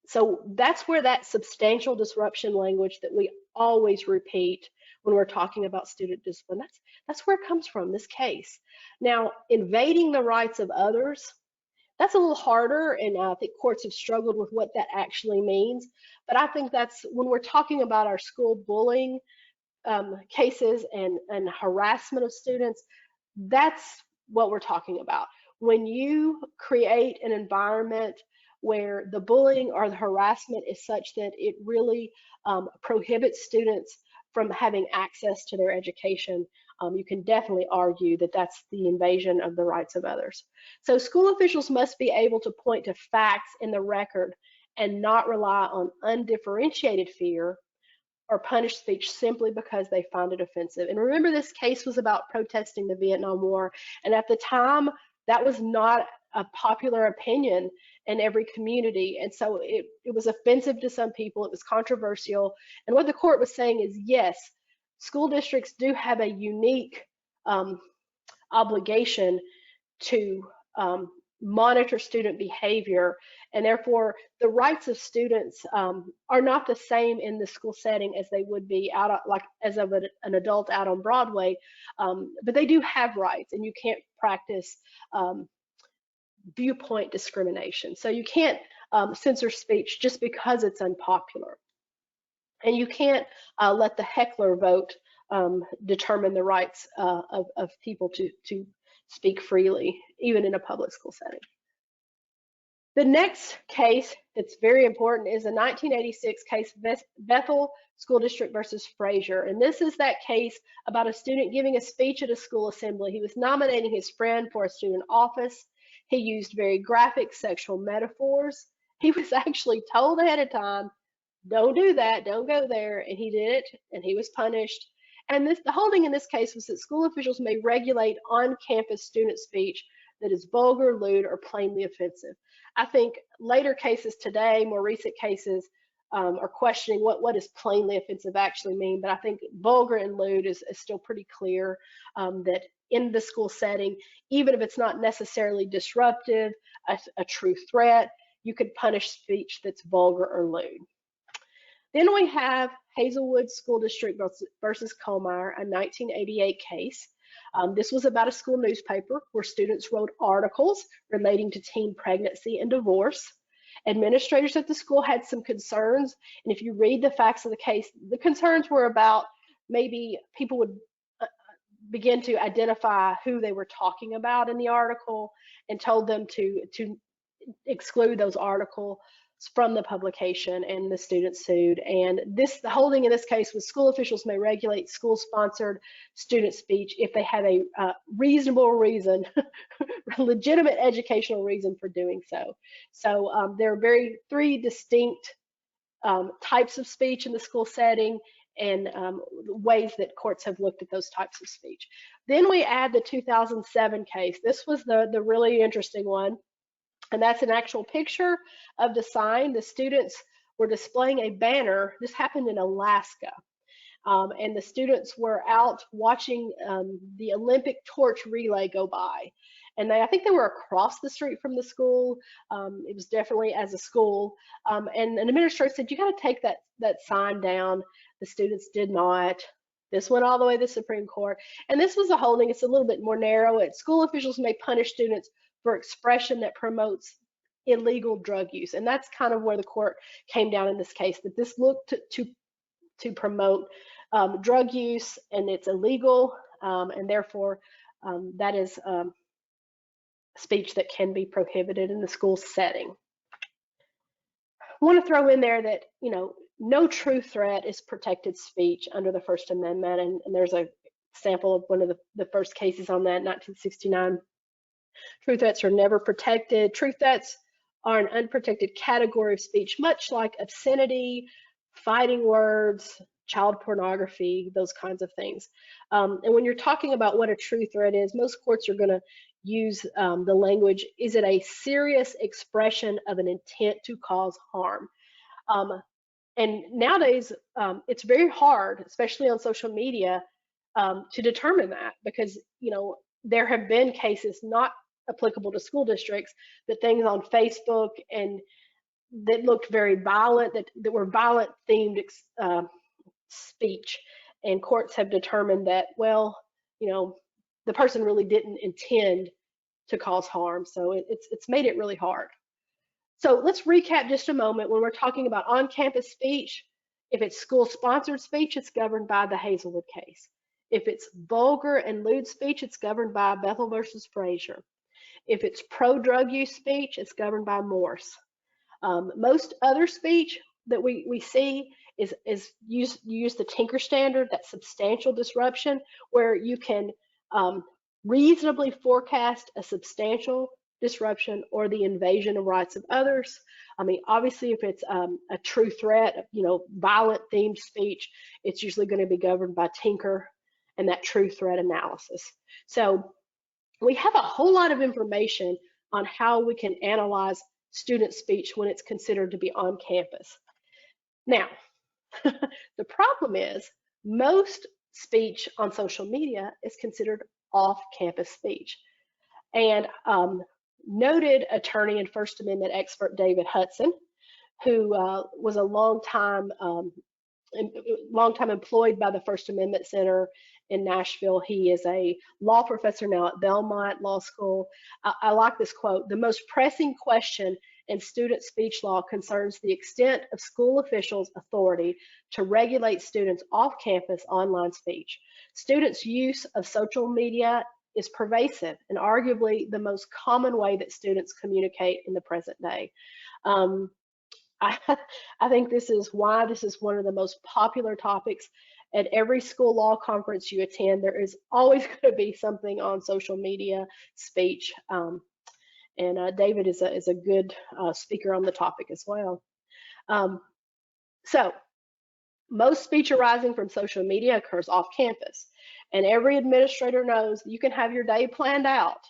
So that's where that substantial disruption language that we always repeat when we're talking about student discipline, that's where it comes from, this case. Now, invading the rights of others, that's a little harder, and I think courts have struggled with what that actually means. But I think that's when we're talking about our school bullying cases and harassment of students, that's what we're talking about. When you create an environment where the bullying or the harassment is such that it really prohibits students from having access to their education, you can definitely argue that that's the invasion of the rights of others. So school officials must be able to point to facts in the record and not rely on undifferentiated fear or punish speech simply because they find it offensive. And remember, this case was about protesting the Vietnam War, and at the time, that was not a popular opinion in every community, and so it was offensive to some people. It was controversial, and what the court was saying is, yes, school districts do have a unique obligation to monitor student behavior, and therefore the rights of students are not the same in the school setting as they would be out of, like as of an adult out on Broadway, but they do have rights, and you can't practice viewpoint discrimination. So you can't censor speech just because it's unpopular, and you can't let the heckler vote determine the rights of people to speak freely, even in a public school setting. The next case that's very important is a 1986 case, Bethel School District versus Frazier. And this is that case about a student giving a speech at a school assembly. He was nominating his friend for a student office. He used very graphic sexual metaphors. He was actually told ahead of time, don't do that, don't go there, and he did it, and he was punished. And the holding in this case was that school officials may regulate on-campus student speech that is vulgar, lewd, or plainly offensive. I think later cases today, more recent cases, are questioning what does plainly offensive actually mean, but I think vulgar and lewd is still pretty clear that in the school setting, even if it's not necessarily disruptive, a true threat, you could punish speech that's vulgar or lewd. Then we have Hazelwood School District versus Colmeyer, a 1988 case. This was about a school newspaper where students wrote articles relating to teen pregnancy and divorce. Administrators at the school had some concerns, and if you read the facts of the case, the concerns were about maybe people would begin to identify who they were talking about in the article, and told them to exclude those articles from the publication, and the student sued. And the holding in this case was school officials may regulate school-sponsored student speech if they have a reasonable reason, legitimate educational reason for doing so. So there are three distinct types of speech in the school setting, and ways that courts have looked at those types of speech. Then we add the 2007 case. This was the really interesting one. And that's an actual picture of the sign. The students were displaying a banner. This happened in Alaska. And the students were out watching the Olympic torch relay go by. And I think they were across the street from the school. It was definitely as a school. And an administrator said, you got to take that sign down. The students did not. This went all the way to the Supreme Court. And this was a holding. It's a little bit more narrow. School officials may punish students for expression that promotes illegal drug use. And that's kind of where the court came down in this case, that this looked to promote drug use, and it's illegal, and therefore that is speech that can be prohibited in the school setting. I want to throw in there that, no true threat is protected speech under the First Amendment, and there's a sample of one of the first cases on that, 1969. True threats are never protected. True threats are an unprotected category of speech, much like obscenity, fighting words, child pornography, those kinds of things. And when you're talking about what a true threat is, most courts are going to use the language, is it a serious expression of an intent to cause harm? And nowadays, it's very hard, especially on social media, to determine that, because, there have been cases not applicable to school districts, but things on Facebook and that looked very violent, that were violent themed speech, and courts have determined that, well, the person really didn't intend to cause harm. So it's made it really hard. So let's recap just a moment. When we're talking about on-campus speech, if it's school-sponsored speech, it's governed by the Hazelwood case. If it's vulgar and lewd speech, it's governed by Bethel versus Frazier. If it's pro-drug use speech, it's governed by Morse. Most other speech that we see is you use the Tinker standard, that substantial disruption, where you can reasonably forecast a substantial disruption or the invasion of rights of others. I mean, obviously, if it's a true threat, violent themed speech, it's usually going to be governed by Tinker and that true threat analysis. So we have a whole lot of information on how we can analyze student speech when it's considered to be on campus. Now, the problem is most speech on social media is considered off-campus speech. And noted attorney and First Amendment expert David Hudson, who was a long time employed by the First Amendment Center in Nashville. He is a law professor now at Belmont Law School. I like this quote: "The most pressing question in student speech law concerns the extent of school officials' authority to regulate students off-campus online speech. Students' use of social media is pervasive and arguably the most common way that students communicate in the present day." I think this is why this is one of the most popular topics at every school law conference you attend. There is always going to be something on social media speech, and David is a good speaker on the topic as well. So most speech arising from social media occurs off campus, and every administrator knows you can have your day planned out,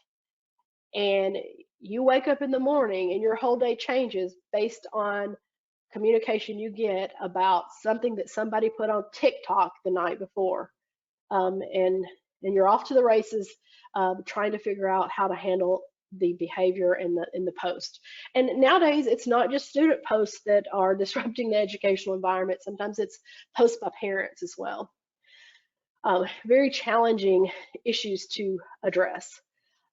and you wake up in the morning and your whole day changes based on communication you get about something that somebody put on TikTok the night before, and you're off to the races trying to figure out how to handle the behavior in the post. And nowadays, it's not just student posts that are disrupting the educational environment. Sometimes it's posts by parents as well. Very challenging issues to address.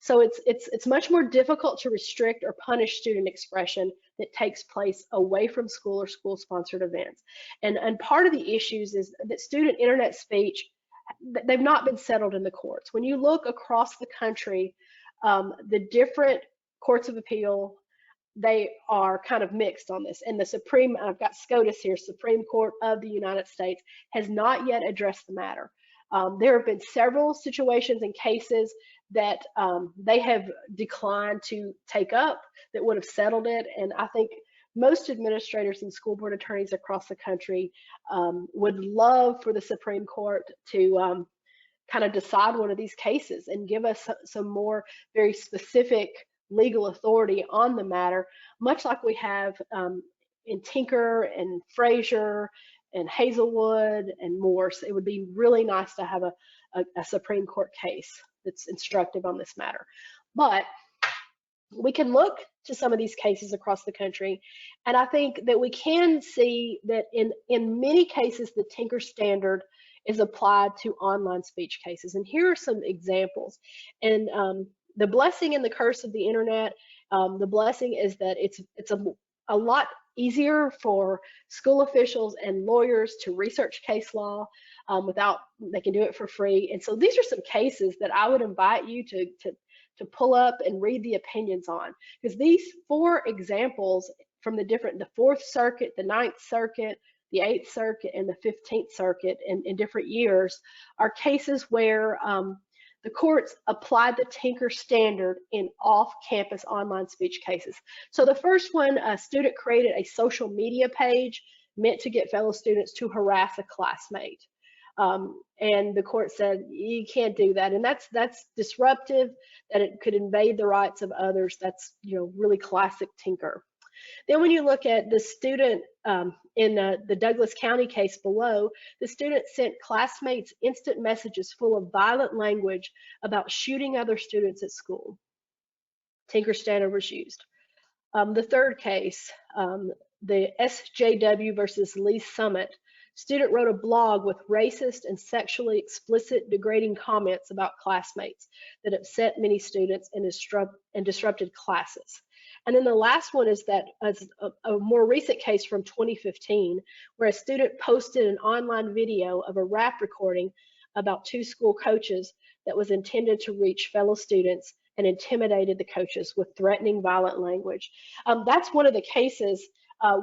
So it's much more difficult to restrict or punish student expression that takes place away from school or school-sponsored events. And part of the issues is that student internet speech, they've not been settled in the courts. When you look across the country, the different courts of appeal, they are kind of mixed on this. And the Supreme, I've got SCOTUS here, Supreme Court of the United States, has not yet addressed the matter. There have been several situations and cases that they have declined to take up that would have settled it. And I think most administrators and school board attorneys across the country would love for the Supreme Court to kind of decide one of these cases and give us some more very specific legal authority on the matter, much like we have in Tinker and Frazier and Hazelwood and Morse. It would be really nice to have a Supreme Court case that's instructive on this matter. But we can look to some of these cases across the country, and I think that we can see that in many cases the Tinker standard is applied to online speech cases. And here are some examples. And the blessing and the curse of the internet, the blessing is that it's a lot easier for school officials and lawyers to research case law they can do it for free. And so these are some cases that I would invite you to pull up and read the opinions on, because these 4 examples from the 4th Circuit, the 9th Circuit, the 8th Circuit, and the 15th Circuit in different years are cases where the courts applied the Tinker standard in off-campus online speech cases. So the first one, a student created a social media page meant to get fellow students to harass a classmate. And the court said, you can't do that. And that's disruptive, that it could invade the rights of others. That's, really classic Tinker. Then when you look at the student in the Douglas County case below, the student sent classmates instant messages full of violent language about shooting other students at school. Tinker standard was used. The third case, the SJW versus Lee Summit, student wrote a blog with racist and sexually explicit degrading comments about classmates that upset many students and disrupted classes. And then the last one is that a more recent case from 2015, where a student posted an online video of a rap recording about 2 school coaches that was intended to reach fellow students and intimidated the coaches with threatening, violent language. That's one of the cases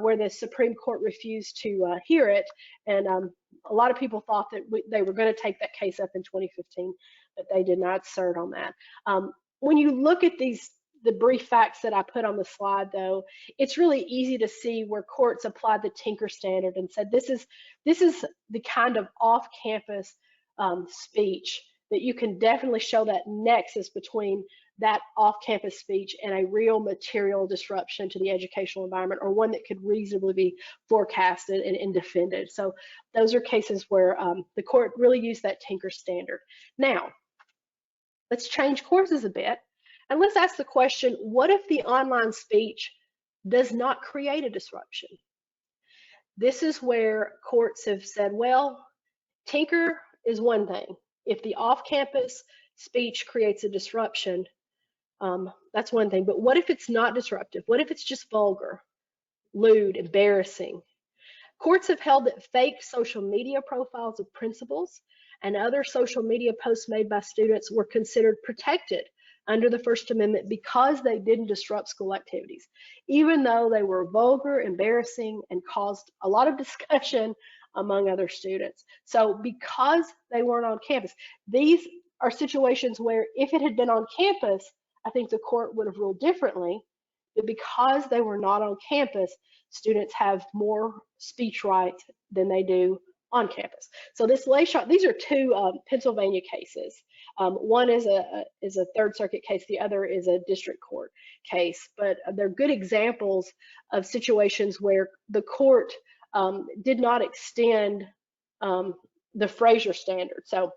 where the Supreme Court refused to hear it, and a lot of people thought that they were going to take that case up in 2015, but they did not cert on that. When you look at the brief facts that I put on the slide, though, it's really easy to see where courts applied the Tinker standard and said this is the kind of off-campus speech that you can definitely show that nexus between that off-campus speech and a real material disruption to the educational environment, or one that could reasonably be forecasted and defended. So those are cases where the court really used that Tinker standard. Now, let's change courses a bit, and let's ask the question, what if the online speech does not create a disruption? This is where courts have said, well, Tinker is one thing. If the off-campus speech creates a disruption, that's one thing. But what if it's not disruptive? What if it's just vulgar, lewd, embarrassing? Courts have held that fake social media profiles of principals and other social media posts made by students were considered protected under the First Amendment because they didn't disrupt school activities, even though they were vulgar, embarrassing, and caused a lot of discussion among other students. So because they weren't on campus, these are situations where if it had been on campus, I think the court would have ruled differently, but because they were not on campus, students have more speech rights than they do on campus. So this these are 2 Pennsylvania cases. One is a Third Circuit case, the other is a district court case, but they're good examples of situations where the court did not extend the Frazier standard. So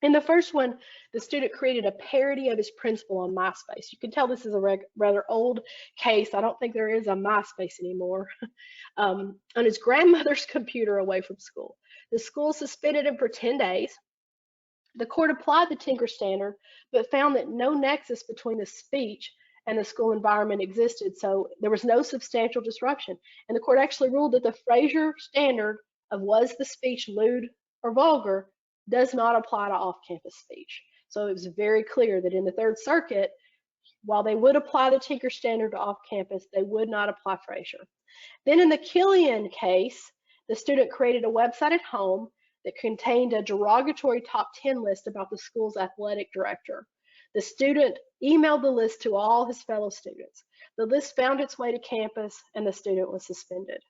in the first one, the student created a parody of his principal on MySpace. You can tell this is a rather old case. I don't think there is a MySpace anymore. On his grandmother's computer away from school. The school suspended him for 10 days. The court applied the Tinker standard, but found that no nexus between the speech and the school environment existed, so there was no substantial disruption. And the court actually ruled that the Frazier standard of was the speech lewd or vulgar does not apply to off-campus speech. So it was very clear that in the Third Circuit, While they would apply the Tinker standard to off-campus, they would not apply Fraser. Then in the Killian case, the student created a website at home that contained a derogatory top 10 list about the school's athletic director. The student emailed the list to all his fellow students. The list found its way to campus and the student was suspended.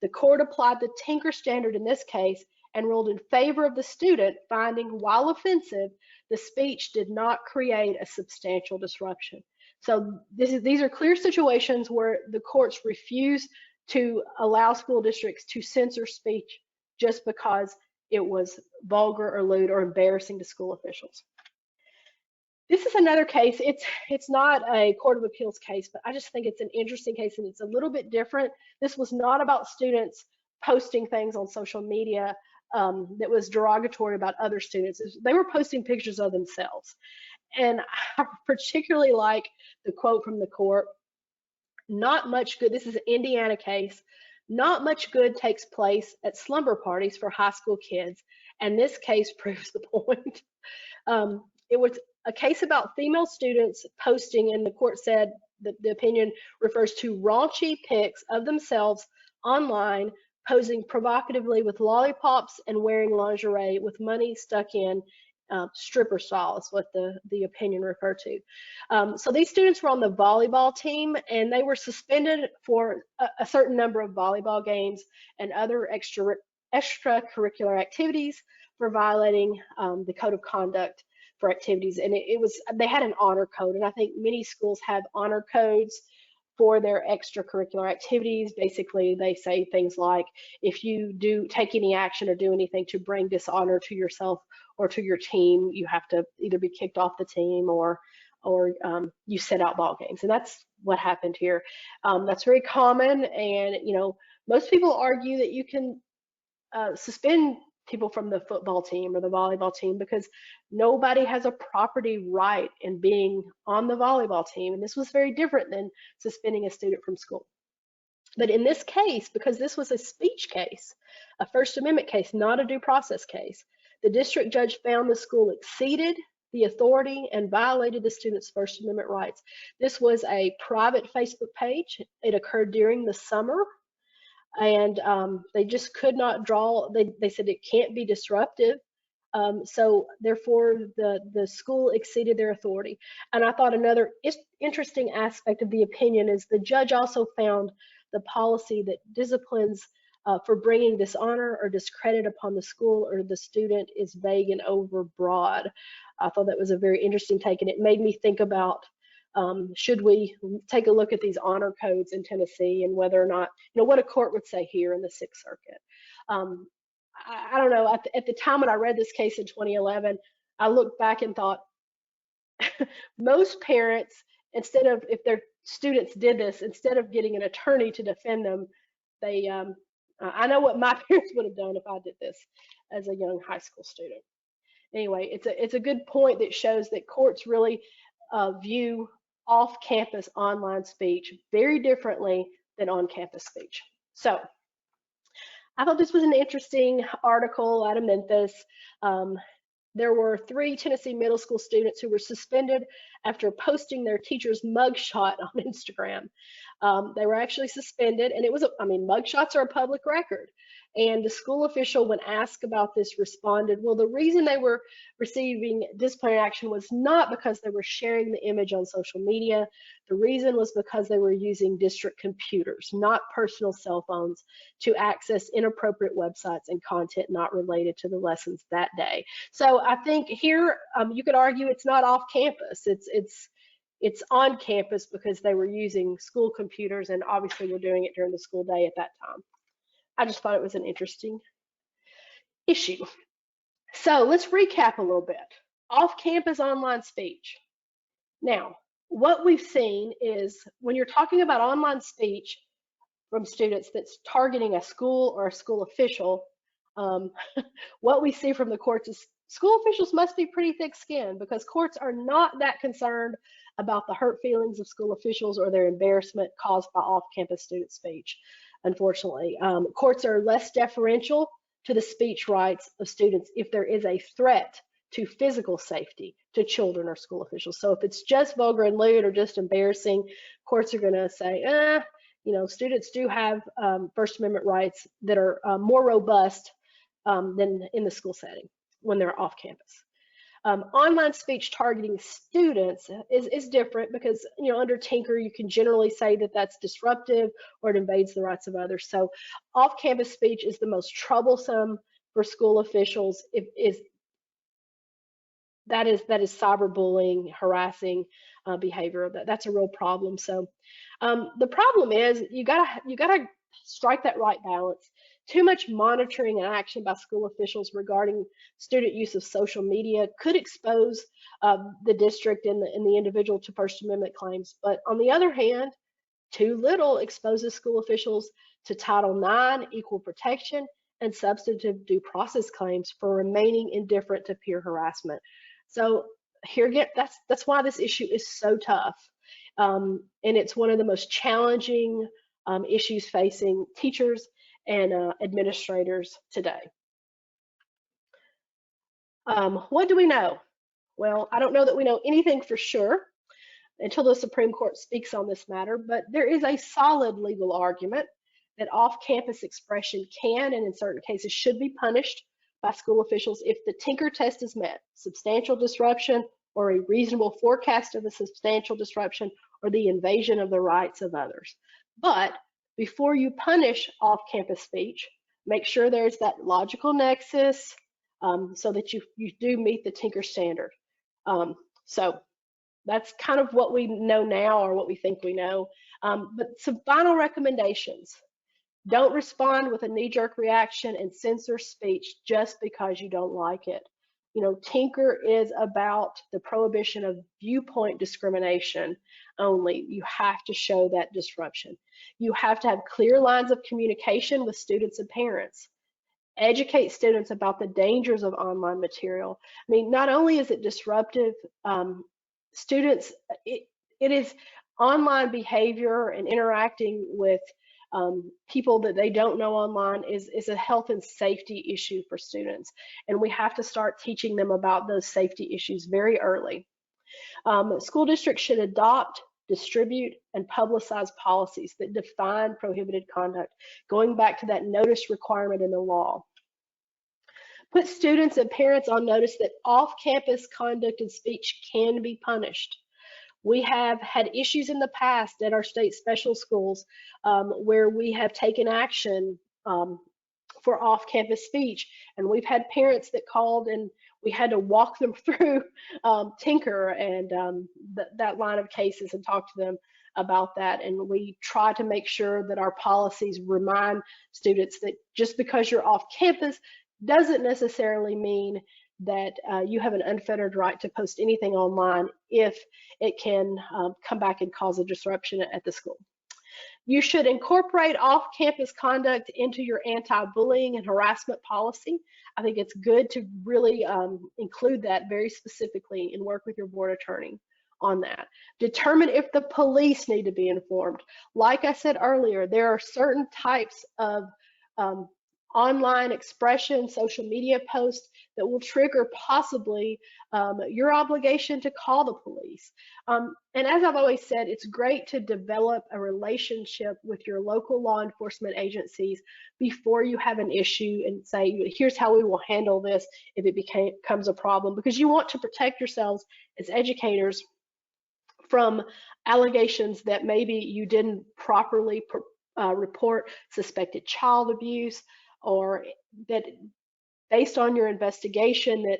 The court applied the Tinker standard in this case and ruled in favor of the student, finding while offensive, the speech did not create a substantial disruption. So these are clear situations where the courts refuse to allow school districts to censor speech just because it was vulgar or lewd or embarrassing to school officials. This is another case. It's not a Court of Appeals case, but I just think it's an interesting case and it's a little bit different. This was not about students posting things on social media that was derogatory about other students. They were posting pictures of themselves. And I particularly like the quote from the court, "Not much good," this is an Indiana case, "Not much good takes place at slumber parties for high school kids, and this case proves the point." It was a case about female students posting, and the court said that the opinion refers to raunchy pics of themselves online, posing provocatively with lollipops and wearing lingerie with money stuck in, stripper style is what the opinion referred to. So these students were on the volleyball team and they were suspended for a certain number of volleyball games and other extracurricular activities for violating the code of conduct for activities. And they had an honor code, and I think many schools have honor codes for their extracurricular activities. Basically, they say things like, if you take any action or do anything to bring dishonor to yourself or to your team, you have to either be kicked off the team or you sit out ball games. And that's what happened here. That's very common, and most people argue that you can suspend people from the football team or the volleyball team because nobody has a property right in being on the volleyball team. And this was very different than suspending a student from school. But in this case, because this was a speech case, a First Amendment case, not a due process case, the district judge found the school exceeded the authority and violated the student's First Amendment rights. This was a private Facebook page. It occurred during the summer. And they just could not draw, they said it can't be disruptive. So therefore the school exceeded their authority. And I thought another interesting aspect of the opinion is the judge also found the policy that disciplines for bringing dishonor or discredit upon the school or the student is vague and overbroad. I thought that was a very interesting take, and it made me think about should we take a look at these honor codes in Tennessee and whether or not, what a court would say here in the Sixth Circuit. I don't know, at the time when I read this case in 2011, I looked back and thought, most parents, if their students did this, instead of getting an attorney to defend them, they, I know what my parents would have done if I did this as a young high school student. Anyway, it's a good point that shows that courts really view off-campus online speech very differently than on-campus speech. So I thought this was an interesting article out of Memphis. There were 3 Tennessee middle school students who were suspended after posting their teacher's mugshot on Instagram. They were actually suspended, and mugshots are a public record. And the school official, when asked about this, responded, well, the reason they were receiving disciplinary action was not because they were sharing the image on social media. The reason was because they were using district computers, not personal cell phones, to access inappropriate websites and content not related to the lessons that day. So I think here you could argue it's not off campus. It's on campus because they were using school computers, and obviously were doing it during the school day at that time. I just thought it was an interesting issue. So let's recap a little bit. Off-campus online speech. Now, what we've seen is when you're talking about online speech from students that's targeting a school or a school official, what we see from the courts is school officials must be pretty thick-skinned, because courts are not that concerned about the hurt feelings of school officials or their embarrassment caused by off-campus student speech. Unfortunately, courts are less deferential to the speech rights of students if there is a threat to physical safety to children or school officials. So if it's just vulgar and lewd or just embarrassing, courts are going to say, students do have First Amendment rights that are more robust than in the school setting when they're off campus. Online speech targeting students is different because, under Tinker, you can generally say that that's disruptive or it invades the rights of others. So off-campus speech is the most troublesome for school officials. That is cyberbullying, harassing behavior. That's a real problem. So the problem is you gotta strike that right balance. Too much monitoring and action by school officials regarding student use of social media could expose the district and the individual to First Amendment claims. But on the other hand, too little exposes school officials to Title IX, equal protection, and substantive due process claims for remaining indifferent to peer harassment. So here again, that's why this issue is so tough. And it's one of the most challenging issues facing teachers and administrators today. What do we know? Well, I don't know that we know anything for sure until the Supreme Court speaks on this matter, but there is a solid legal argument that off-campus expression can, and in certain cases should be punished by school officials if the Tinker test is met: substantial disruption or a reasonable forecast of a substantial disruption or the invasion of the rights of others. But before you punish off-campus speech, make sure there's that logical nexus so that you do meet the Tinker standard. So that's kind of what we know now, or what we think we know. But some final recommendations. Don't respond with a knee-jerk reaction and censor speech just because you don't like it. Tinker is about the prohibition of viewpoint discrimination only. You have to show that disruption. You have to have clear lines of communication with students and parents. Educate students about the dangers of online material. I mean, not only is it disruptive, students, it is online behavior and interacting with people that they don't know online is a health and safety issue for students. And we have to start teaching them about those safety issues very early. School districts should adopt, distribute, and publicize policies that define prohibited conduct, going back to that notice requirement in the law. Put students and parents on notice that off-campus conduct and speech can be punished. We have had issues in the past at our state special schools where we have taken action for off-campus speech, and we've had parents that called and we had to walk them through Tinker and that line of cases and talk to them about that. And we try to make sure that our policies remind students that just because you're off campus doesn't necessarily mean that you have an unfettered right to post anything online if it can come back and cause a disruption at the school. You should incorporate off-campus conduct into your anti-bullying and harassment policy. I think it's good to really include that very specifically and work with your board attorney on that. Determine if the police need to be informed. Like I said earlier, there are certain types of online expression, social media posts that will trigger possibly your obligation to call the police. And as I've always said, it's great to develop a relationship with your local law enforcement agencies before you have an issue and say, here's how we will handle this if it becomes a problem, because you want to protect yourselves as educators from allegations that maybe you didn't properly report suspected child abuse, or that based on your investigation that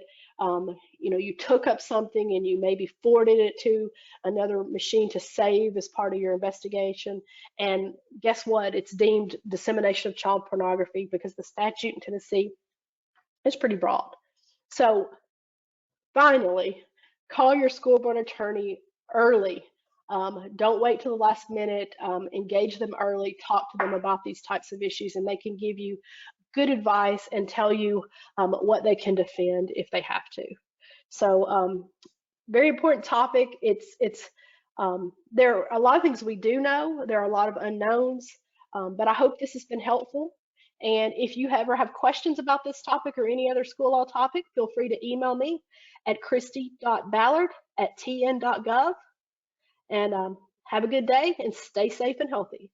you took up something and you maybe forwarded it to another machine to save as part of your investigation, and guess what, it's deemed dissemination of child pornography because the statute in Tennessee is pretty broad. So finally, call your school board attorney early. Don't wait till the last minute. Engage them early, talk to them about these types of issues, and they can give you good advice and tell you what they can defend if they have to. So very important topic. There are a lot of things we do know. There are a lot of unknowns, but I hope this has been helpful. And if you ever have questions about this topic or any other school law topic, feel free to email me at christy.ballard@tn.gov. And have a good day and stay safe and healthy.